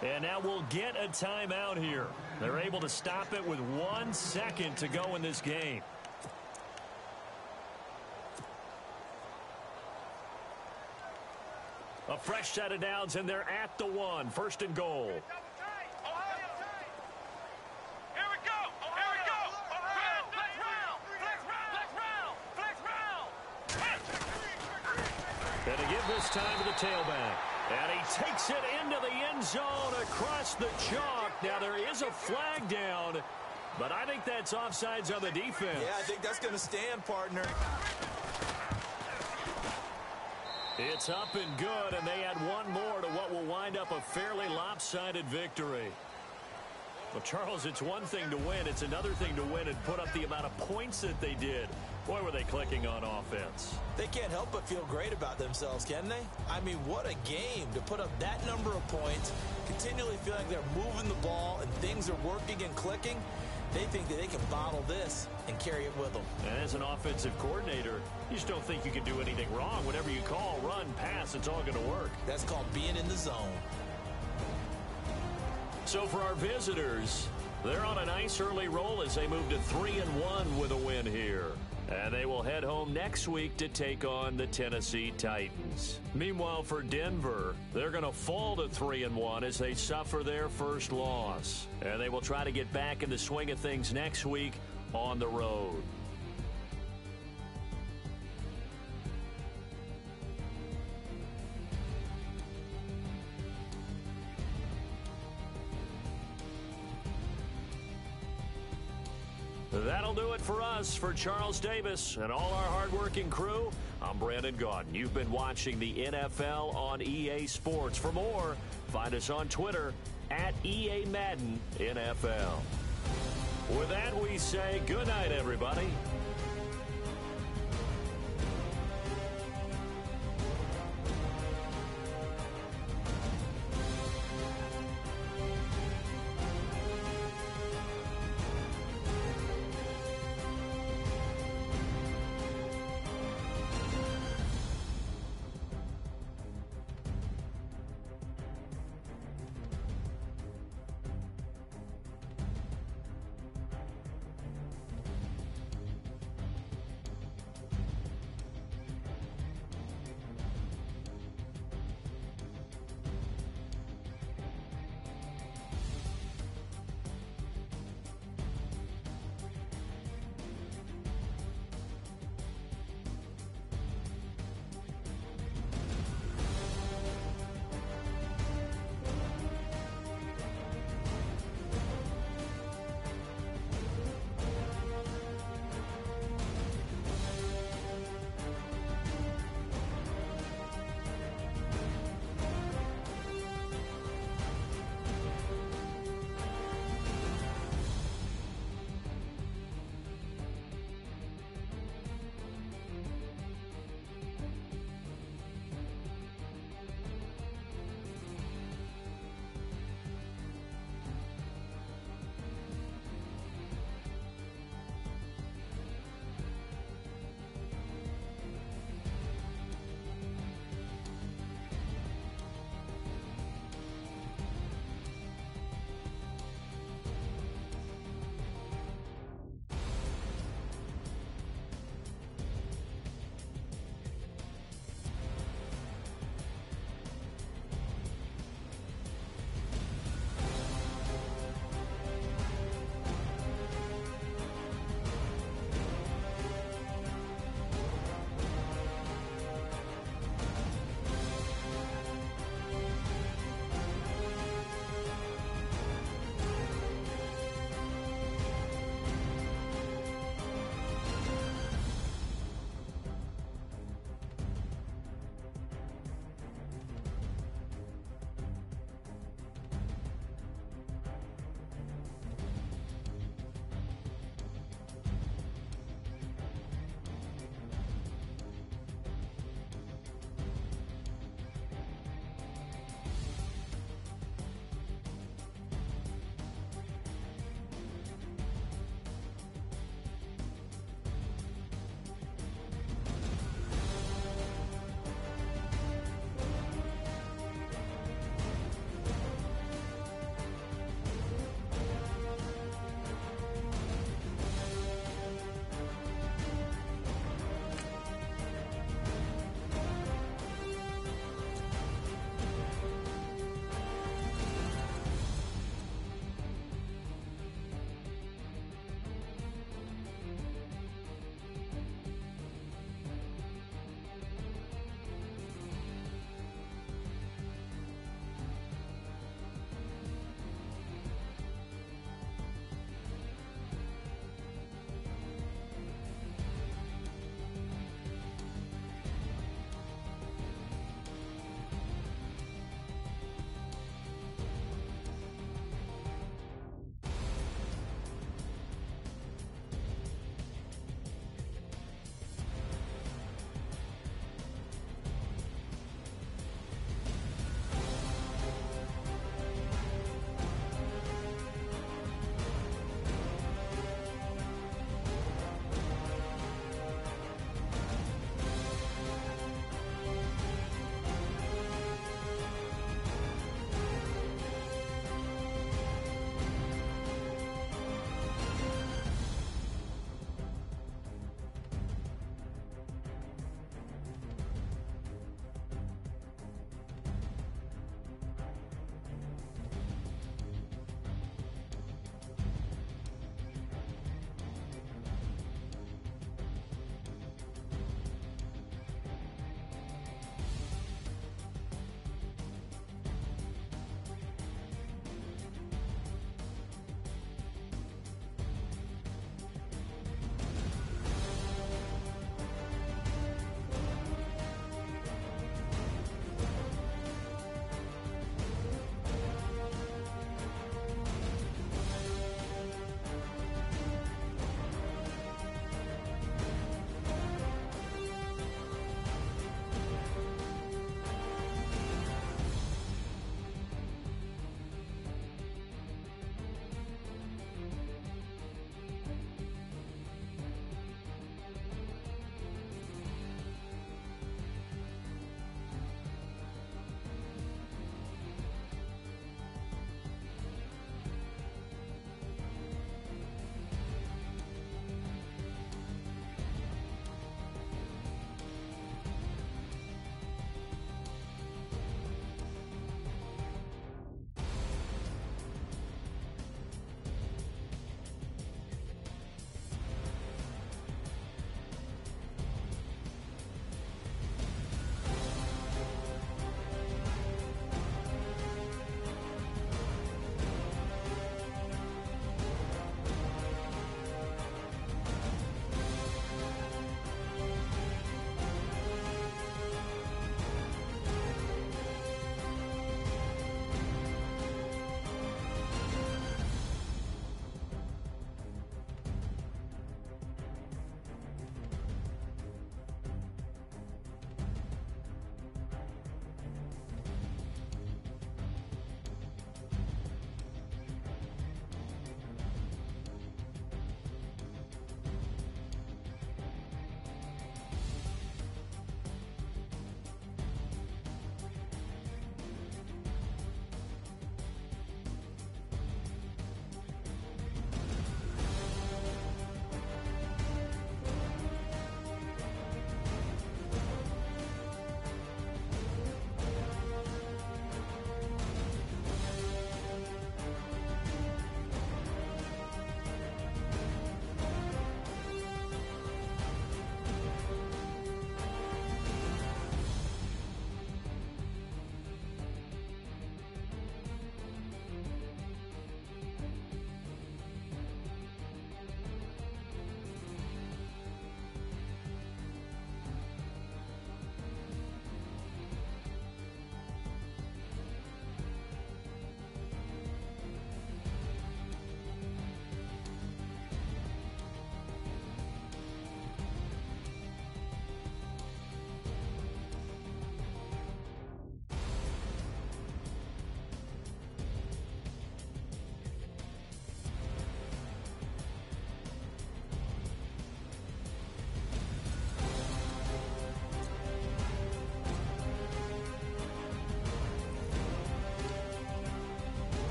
And now we'll get a timeout here. They're able to stop it with 1 second to go in this game. A fresh set of downs, and they're at the 1. 1st and goal. And to give this time to the tailback. And he takes it into the end zone across the chalk. Now there is a flag down, but I think that's offsides on the defense. Yeah, I think that's going to stand, partner. It's up and good, and they add one more to what will wind up a fairly lopsided victory. Well, Charles, it's one thing to win. It's another thing to win and put up the amount of points that they did. Boy, were they clicking on offense. They can't help but feel great about themselves, can they? I mean, what a game to put up that number of points, continually feeling they're moving the ball and things are working and clicking. They think that they can bottle this and carry it with them. And as an offensive coordinator, you just don't think you can do anything wrong. Whatever you call, run, pass, it's all going to work. That's called being in the zone. So for our visitors, they're on a nice early roll as they move to 3-1 with a win here. And they will head home next week to take on the Tennessee Titans. Meanwhile, for Denver, they're going to fall to 3-1 as they suffer their first loss. And they will try to get back in the swing of things next week on the road. That'll do it for us. For Charles Davis and all our hardworking crew, I'm Brandon Gaudin. You've been watching the NFL on EA Sports. For more, find us on Twitter at EA Madden NFL. With that, we say good night, everybody.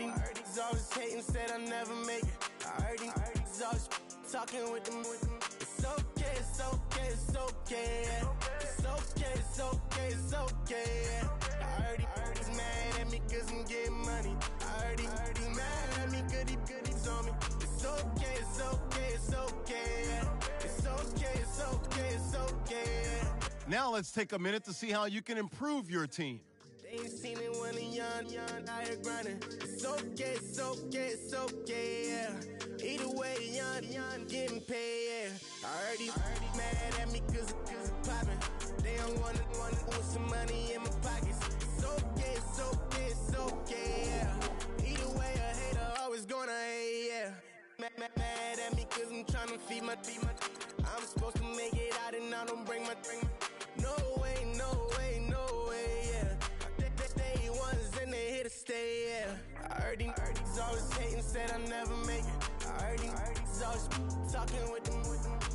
heard these always hating, said I'll never make it. I heard these always talking with them. It's okay, it's okay, it's okay. It's okay, it's okay, it's okay. I heard he's mad at me cause I'm getting money. I heard he's mad at me cause he's on me. It's okay, it's okay, it's okay. It's okay, it's okay, it's okay. Now let's take a minute to see how you can improve your team. They ain't seen it when they young, out here grinding. It's okay, it's okay, it's okay, yeah. Either way, young, getting paid, yeah. I heard he's mad at me cause it's poppin'. They don't wanna put some money in my pockets. It's okay, it's okay, it's okay, yeah. Either way, a hater always gonna hate, yeah. Mad at me cause I'm tryna feed my I'm supposed to make it out and I don't bring my no way, no way, no way, yeah. They ones and they here to stay, yeah. I heard these always hating, said I'll never make it. I heard these always talking with them.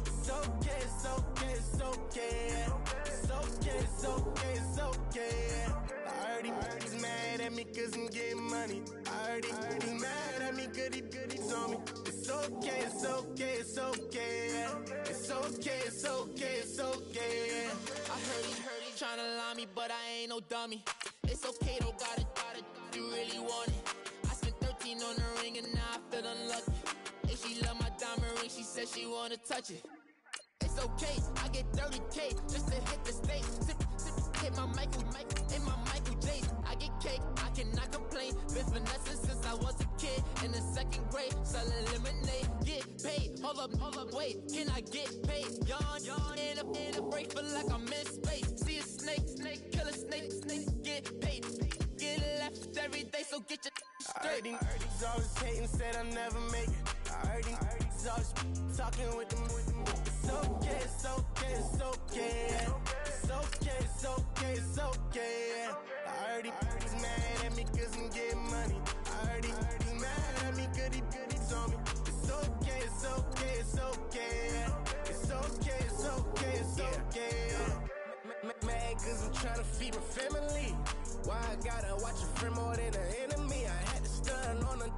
It's okay, it's okay, it's okay, yeah. It's okay, it's okay, it's okay, yeah. I heard he's mad at me cause I'm getting money. I heard he's mad at me cause he's on me. It's okay, it's okay, it's okay, yeah. It's okay, it's okay, it's okay, yeah. I heard he tryna lie me, but I ain't no dummy. It's okay, though, got it, you really want it. I spent 13 on the ring and now I feel unlucky. And she love my diamond ring, she said she wanna touch it. It's okay, I get 30K just to hit the stage. Hit my Michael, in my Michael J. I get cake, I cannot complain. Been finessing since I was a kid in the 2nd grade. Selling lemonade, get paid. Hold up, wait, can I get paid? Yawn, in a break, feel like I'm in space. See a snake, kill a snake, get paid. Get left every day, so get your straight. I heard he's always hating, said I'll never make it. I heard he's always talking with them. It's okay, it's okay, it's okay. It's okay, it's okay, it's okay. I heard he's mad at me cause I'm getting money. I heard he's mad at me cause he's on me. It's okay, it's okay, it's okay. It's okay, it's okay, it's okay. Mad cause I'm trying to feed my family. Why I gotta watch a friend more than an enemy? I had to stun on the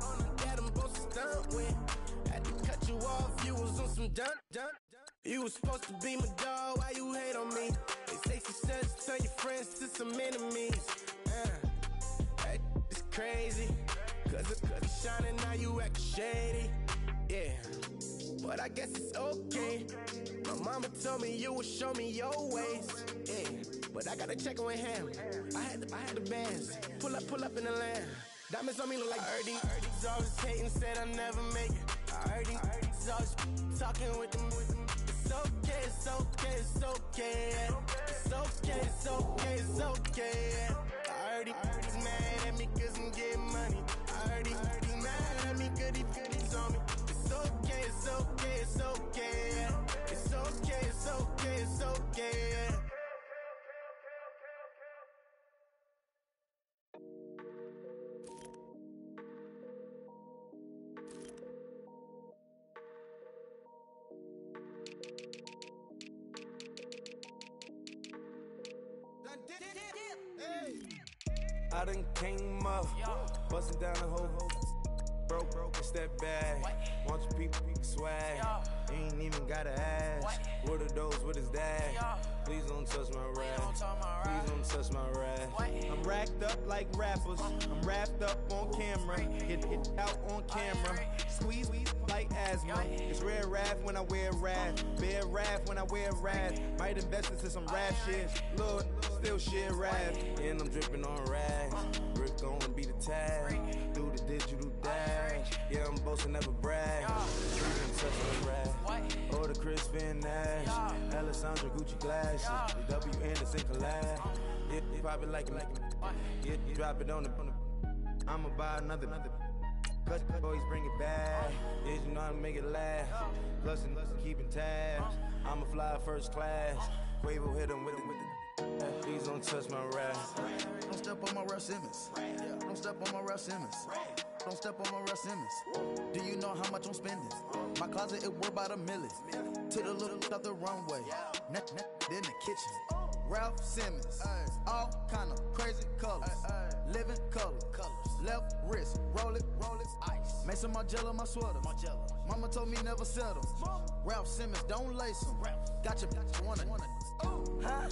that I'm supposed to stunt with. Had to cut you off, you was on some dun. You was supposed to be my dog, why you hate on me? They say success turn your friends to some enemies. It's crazy, cause it's shining, now you act shady. Yeah, but I guess it's okay. My mama told me you would show me your ways. Yeah, but I gotta check with him. I had the bands. Pull up in the land. Diamonds on me look like I heard these always hating, said I'll never make it. I heard he's always talking with them. It's okay, it's okay, it's okay. It's okay, it's okay, it's okay. I heard he's mad at me cause I'm getting money. I heard he's mad at me cause he's on me. It's okay, it's okay, it's okay. It's okay, it's okay, it's okay. I done came up, bustin' down the whole broke, it's that bad. Want your people swag, you ain't even gotta ask. What are those, what is that? Please don't touch my rap, please don't touch my rap. I'm racked up like rappers, I'm wrapped up on camera. Get out on camera, squeeze like asthma. It's rare wrath when I wear wrath, bare wrath when I wear wrath. Might invest into some rap shit, Lord, still shit wrath. And I'm dripping on rags, Rick gonna be the tag. Do the digital dash, yeah, I'm boasting, never brag. Please don't touch my rap, or the Chris Van Nash, Alessandra Gucci glasses, the W Anderson collab. Yeah, pop it like yeah, drop it on the. I'ma buy another. Cut boys bring it back. Yeah, you know how to make it last. Plus and keeping tabs. I'ma fly first class. Quavo hit him with the. Please don't touch my rap. Don't step on my Russ Simmons. Don't step on my Russ Simmons. Don't step on my Russ Simmons. Do you know how much I'm spending? My closet, it worth about $1 million. to the little of the runway. In the kitchen. Ralph Simmons. All kind of crazy colors. Living color. Left wrist. Roll it. Ice. Mason Margiela, my sweater. Mama told me never settle. Ralph Simmons, don't lace him. Got your wanna. Huh?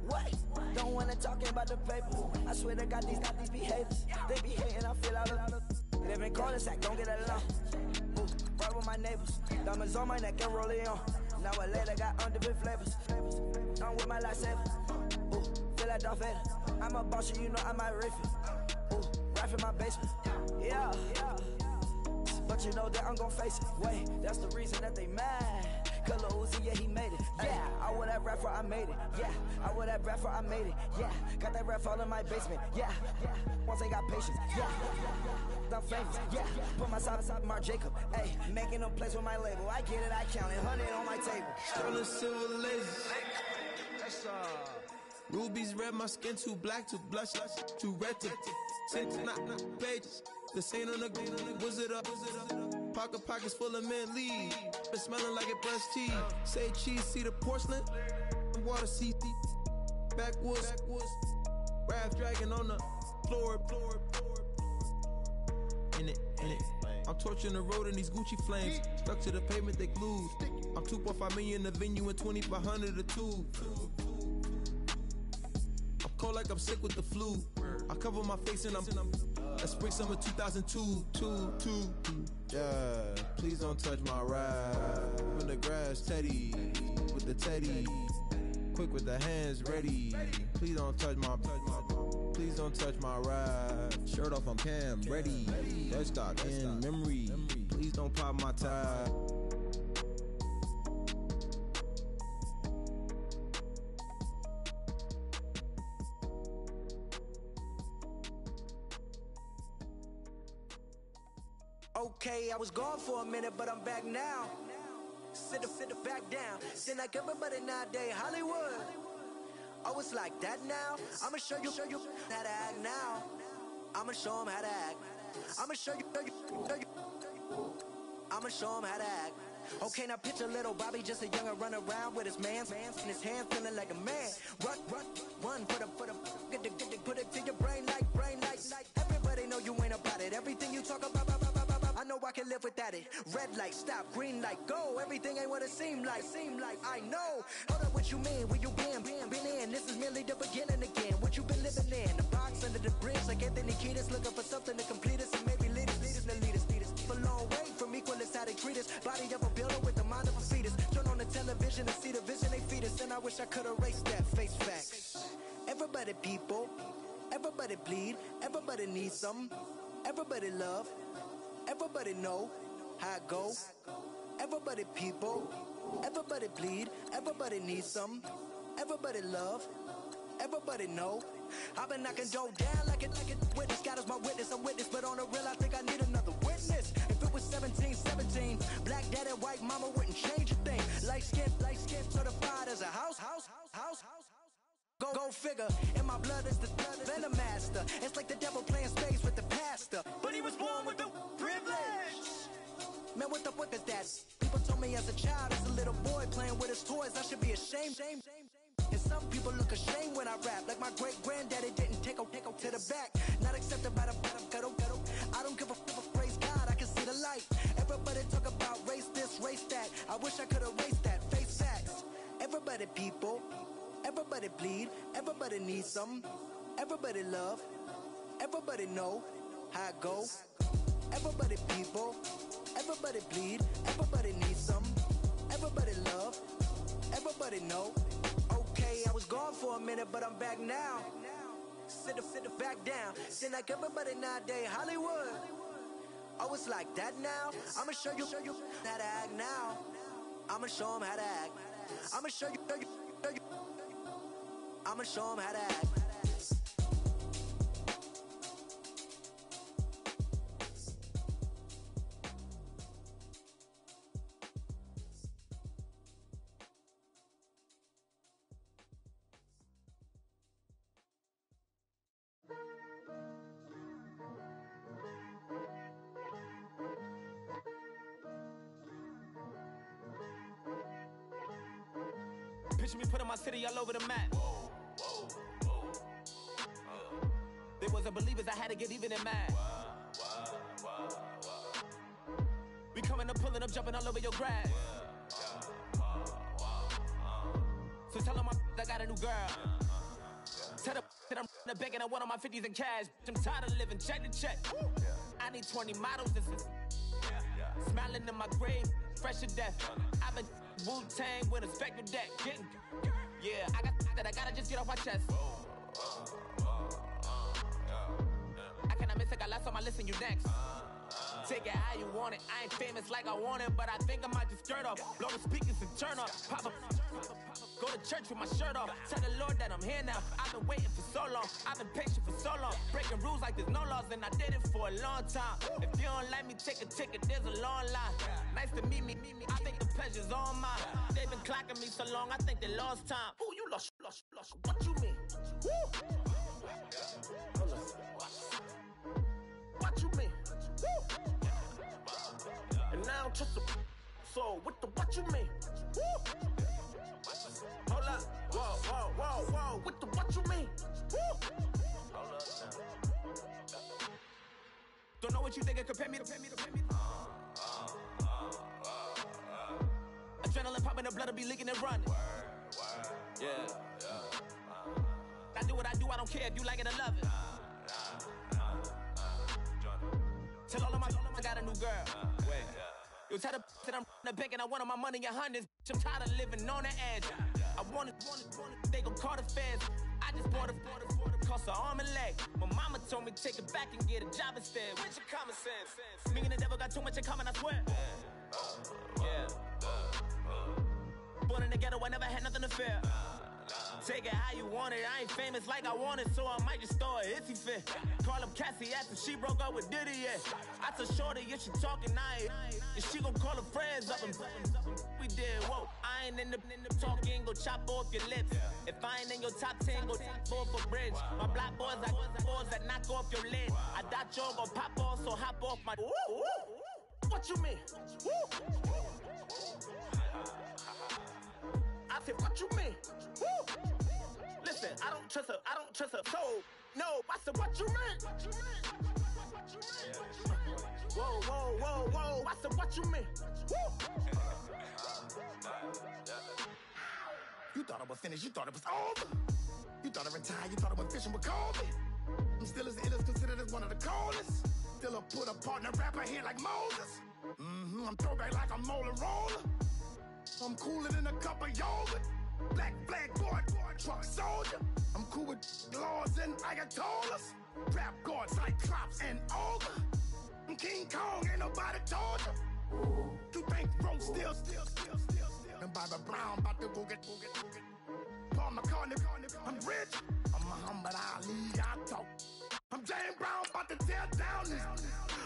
What? Don't wanna talk about the paper. I swear to God, these be haters. They be hating, I feel out of living cul-de-sac, don't get along. Ooh, right with my neighbors. Diamonds on my neck and roll it on. Now I later got undefeated flavors. I'm with my lifesaver. Ooh, feel like Darth Vader. I'm a boss, you know I might riff it. Ooh, right in my basement. Yeah. But you know that I'm gon' face it. Wait, that's the reason that they mad. Color Uzi, yeah, he made it. Yeah, I would that rap for I made it. Yeah, I would that rap for I made it. Yeah, got that rap all in my basement. Yeah, once I got patience. Yeah, I'm famous. Yeah, put my side beside Mark Jacob. Hey, making them plays with my label. I get it, I count it. 100 on my table. Sterling silver laser. Rubies red, my skin too black to blush, too red to tint, not pages. The saint on the wizard up. Pockets full of mint leaves. Been smelling like it brushed teeth. Say cheese, see the porcelain. Water, see backwoods. Wrath dragging on the floor. In it. I'm torching the road in these Gucci flames. Stuck to the pavement, they glued. I'm 2.5 million the venue and 2,500 a tube. I'm cold like I'm sick with the flu. I cover my face and I'm spring summer 2002. Yeah, please don't touch my ride. In the grass, Teddy, with the Teddy. Quick with the hands ready. Please don't touch my ride. Shirt off, I'm Cam, ready. Dead stock in memory. Please don't pop my tie. Okay, I was gone for a minute, but I'm back now. Sit back down. Seem like everybody nowadays, Hollywood. Oh, it's like that now? I'ma show you how to act now. I'ma show them how to act. I'ma show you. I'ma show them how to act. Okay, now picture little Bobby, just a younger run around with his man's in his hand, feeling like a man. Run, put it to your brain like. Everybody know you ain't about it. Everything you talk about, I know I can live without it. Red light, stop, green light, go. Everything ain't what it seem like. I know. Hold up, what you mean? Where you been in? This is merely the beginning again. What you been living in? The box under the bridge, like Anthony Kiedis, looking for something to complete us and maybe lead us. A long way from equalist, how they treat us. Body of a builder with the mind of a fetus. Turn on the television and see the vision they feed us, and I wish I could erase that. Face facts. Everybody people, everybody bleed, everybody needs some, everybody love, everybody know how it go. Everybody people, everybody bleed, everybody needs some, everybody love, everybody know. I've been knocking dough down like it witness. God is my witness, I'm witness, but on the real I think I need another witness. If it was 17, black daddy, white mama wouldn't change a thing. Light skin, certified as a house. Go figure, in my blood is the venom master. It's like the devil playing spades with the pastor, but he was born with the privilege. Man, what the fuck is that? People told me as a child, as a little boy playing with his toys, I should be ashamed. And some people look ashamed when I rap, like my great granddaddy didn't take a to the back. Not accepted by the ghetto. I don't give a praise God, I can see the light. Everybody talk about race this, race that. I wish I could erase that. Face facts. Everybody people, everybody bleed, everybody needs some, everybody love, everybody know how it go. Everybody people, everybody bleed, everybody needs some, everybody love, everybody know. Okay, I was gone for a minute, but I'm back now. Sit back down. Seem like everybody nowadays, Hollywood. Oh, it's like that now? I'ma show you how to act now. I'ma show them how to act. I'ma show you. I'ma show them how to act. Picture me putting my city all over the map. They wasn't believers, I had to get even and mad. We coming up, pulling up, jumping all over your grass. So tell them I got a new girl. Tell them that I'm in the bank and I want all my 50s in cash. I'm tired of living check to check. I need 20 models. This is smiling in my grave, fresh to death. I've been Wu-Tang with a spectre deck. Yeah, I got that. I gotta just get off my chest. I cannot miss it. Got last on my list and you next. Take it how you want it. I ain't famous like I want it, but I think I might just skirt off. Blow the speakers and turn up. Pop up. Go to church with my shirt off. Tell the Lord that I'm here now. I've been waiting for so long. I've been patient for so long. Breaking rules like there's no laws, and I did it for a long time. If you don't like me, take a ticket. There's a long line. Nice to meet me. I think the pleasure's all mine. They've been clocking me so long, I think they lost time. Ooh, you lost. What you mean? Woo. What you mean? Woo. And now I don't trust the so what you mean? Woo. Hold up, whoa, what you mean? Woo. Hold up now. Don't know what you think, compare me to. Adrenaline popping, the blood will be leaking and running. Yeah. I do what I do, I don't care if you like it or love it. Tell all of my I got a new girl. Wait. Yo, tell the that I'm in the bank and I want all my money in hundreds. I'm tired of living on the edge. I want it, they gon' call the feds. I just bought it, cost an arm and leg. My mama told me take it back and get a job instead. Where's your common sense? Me and the devil got too much in common, I swear. Yeah. Born in the ghetto, I never had nothing to fear. Take it how you want it. I ain't famous like I want it, so I might just throw a hissy fit. Call up Cassie after she broke up with Diddy, yeah. I told Shorty if she talking, and she gon' call her friends up and we did, whoa. I ain't in the talking, go chop off your lips. If I ain't in your top 10, go top 4 for bridge. My black boys like boys that knock off your lid. I thought y'all gon' pop off, so hop off my. What you mean? I said, what you mean? Woo! Listen, I don't trust her so no, I said, what you mean? Whoa, I said, what you mean? Woo! You thought I was finished, you thought it was over. You thought I retired, you thought I went fishing with Kobe. I'm still as ill as considered as one of the coldest. Still a put a partner rapper here like Moses. I'm throwback like a molar roller. I'm cooler than a cup of yogurt. Black flag boy, truck soldier. I'm cool with laws and Ayatollahs. Rap god, Cyclops and Ogre. I'm King Kong, ain't nobody told you. You think Rose still. And Bobby Brown about to go get. Paul McCartney, I'm rich. I'm Muhammad Ali, I talk. I'm James Brown, about to tear down this.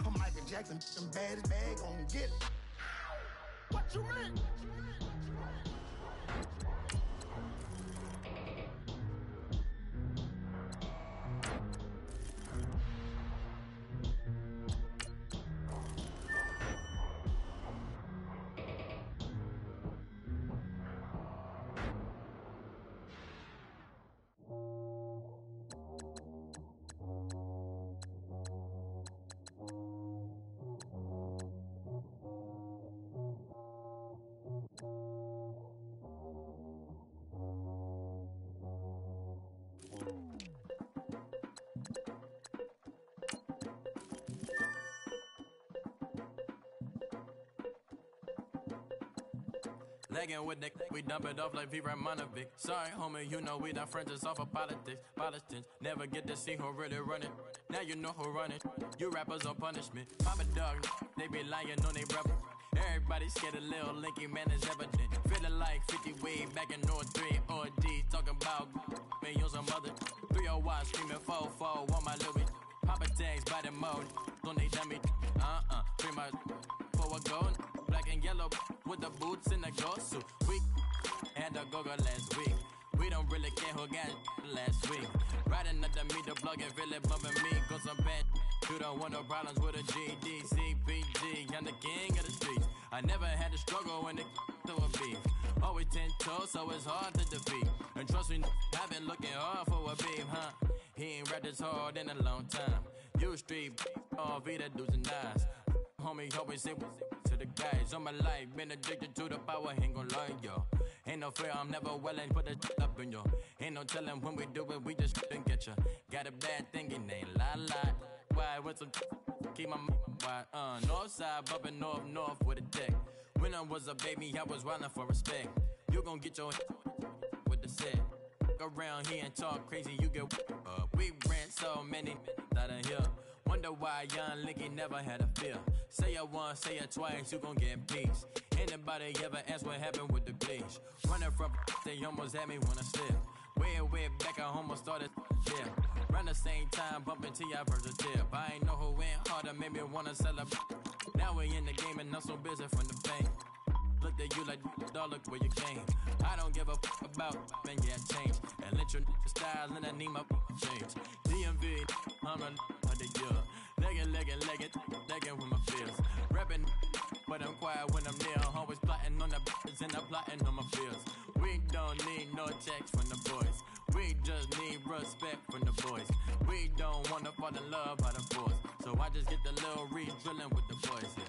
I'm Michael Jackson, them bad as bad, gon' get it. What you mean? Legging with the we dump it off like V. Ramonovic. Sorry, homie, you know we done friends just off of politics. Politics never get to see who really run it. Now you know who run it. You rappers on punishment. Papa dog, they be lying on they brother. Everybody scared a little linky man is evident. Feeling like 50 way back in North 3 or D. Talking about me on some other 301 screaming 4-4 on my Louis. Papa tags by the mode. Don't they dummy? Free my for a gold. Black and yellow with the boots and the ghost suit. We had a go-go last week. We don't really care who got last week. Riding under me, the blog and really bumping me. Cause I'm bad. You don't want no problems with a GD, CPG. I'm the king of the streets. I never had to struggle when it to a beef. Always 10 toes, so it's hard to defeat. And trust me, I've been looking hard for a beef, huh? He ain't rapped this hard in a long time. You street, all V that dudes and eyes. Homie, always say to the guys. On my life, been addicted to the power, ain't gon' lie, yo. Ain't no fear, I'm never willing, put the up in yo. Ain't no telling when we do it, we just didn't get ya. Got a bad thing, it ain't lie. Why, with some keep my wide, north side, bumpin' north with a deck. When I was a baby, I was wildin' for respect. You gon' get your with the set. Around here and talk crazy, you get we ran so many out of here. Wonder why young Linky never had a fear. Say it once, say it twice, you gon' get peace. Anybody ever ask what happened with the bleach? Running from they almost had me when I slip. Way back, I almost started yeah. Around the same time, bumping till I burst a tip. I ain't know who went harder, made me wanna celebrate. Now we in the game and I'm so busy from the fame. Looked at you like, dog, look where you came. I don't give a about, man, yeah, change. And let your style, and I need my change. DMV, I'm a the year. Legging with my fears. Rapping, but I'm quiet when I'm near. I'm always plotting on the bitches and I'm plotting on my fears. We don't need no checks from the boys. We just need respect from the boys. We don't wanna fall in love by the force. So I just get the little re-drilling with the boys, yeah.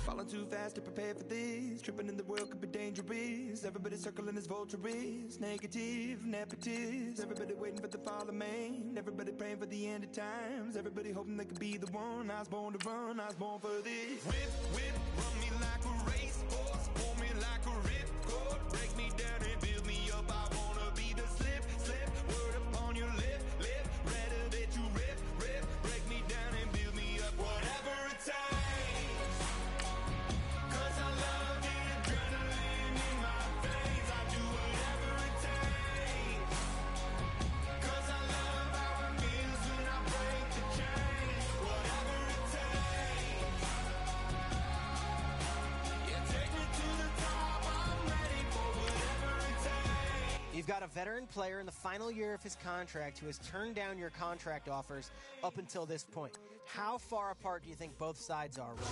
Falling too fast to prepare for this. Tripping in the world could be dangerous. Everybody circling as vultures. Negative, nepotist. Everybody waiting for the fall of man. Everybody praying for the end of times. Everybody hoping they could be the one. I was born to run, I was born for this. Whip, run me like a racehorse. Pull me like a ripcord. Break me down and build me up. I wanna be the slip. Word upon your lip. Rather that you rip. Break me down and build me up. Whatever it takes. You've got a veteran player in the final year of his contract who has turned down your contract offers up until this point. How far apart do you think both sides are right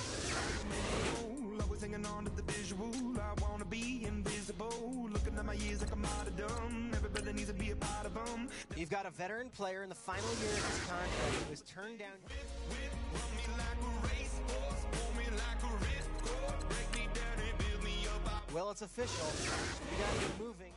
now? I was hanging on to the visual. I want to be invisible. Looking at my years like I'm out of dumb. Everybody needs to be a part of them. You've got a veteran player in the final year of his contract who has turned down... Run me like a racehorse. Pull me like a ripcord. Break me down and build me up. Well, it's official. You got to be moving.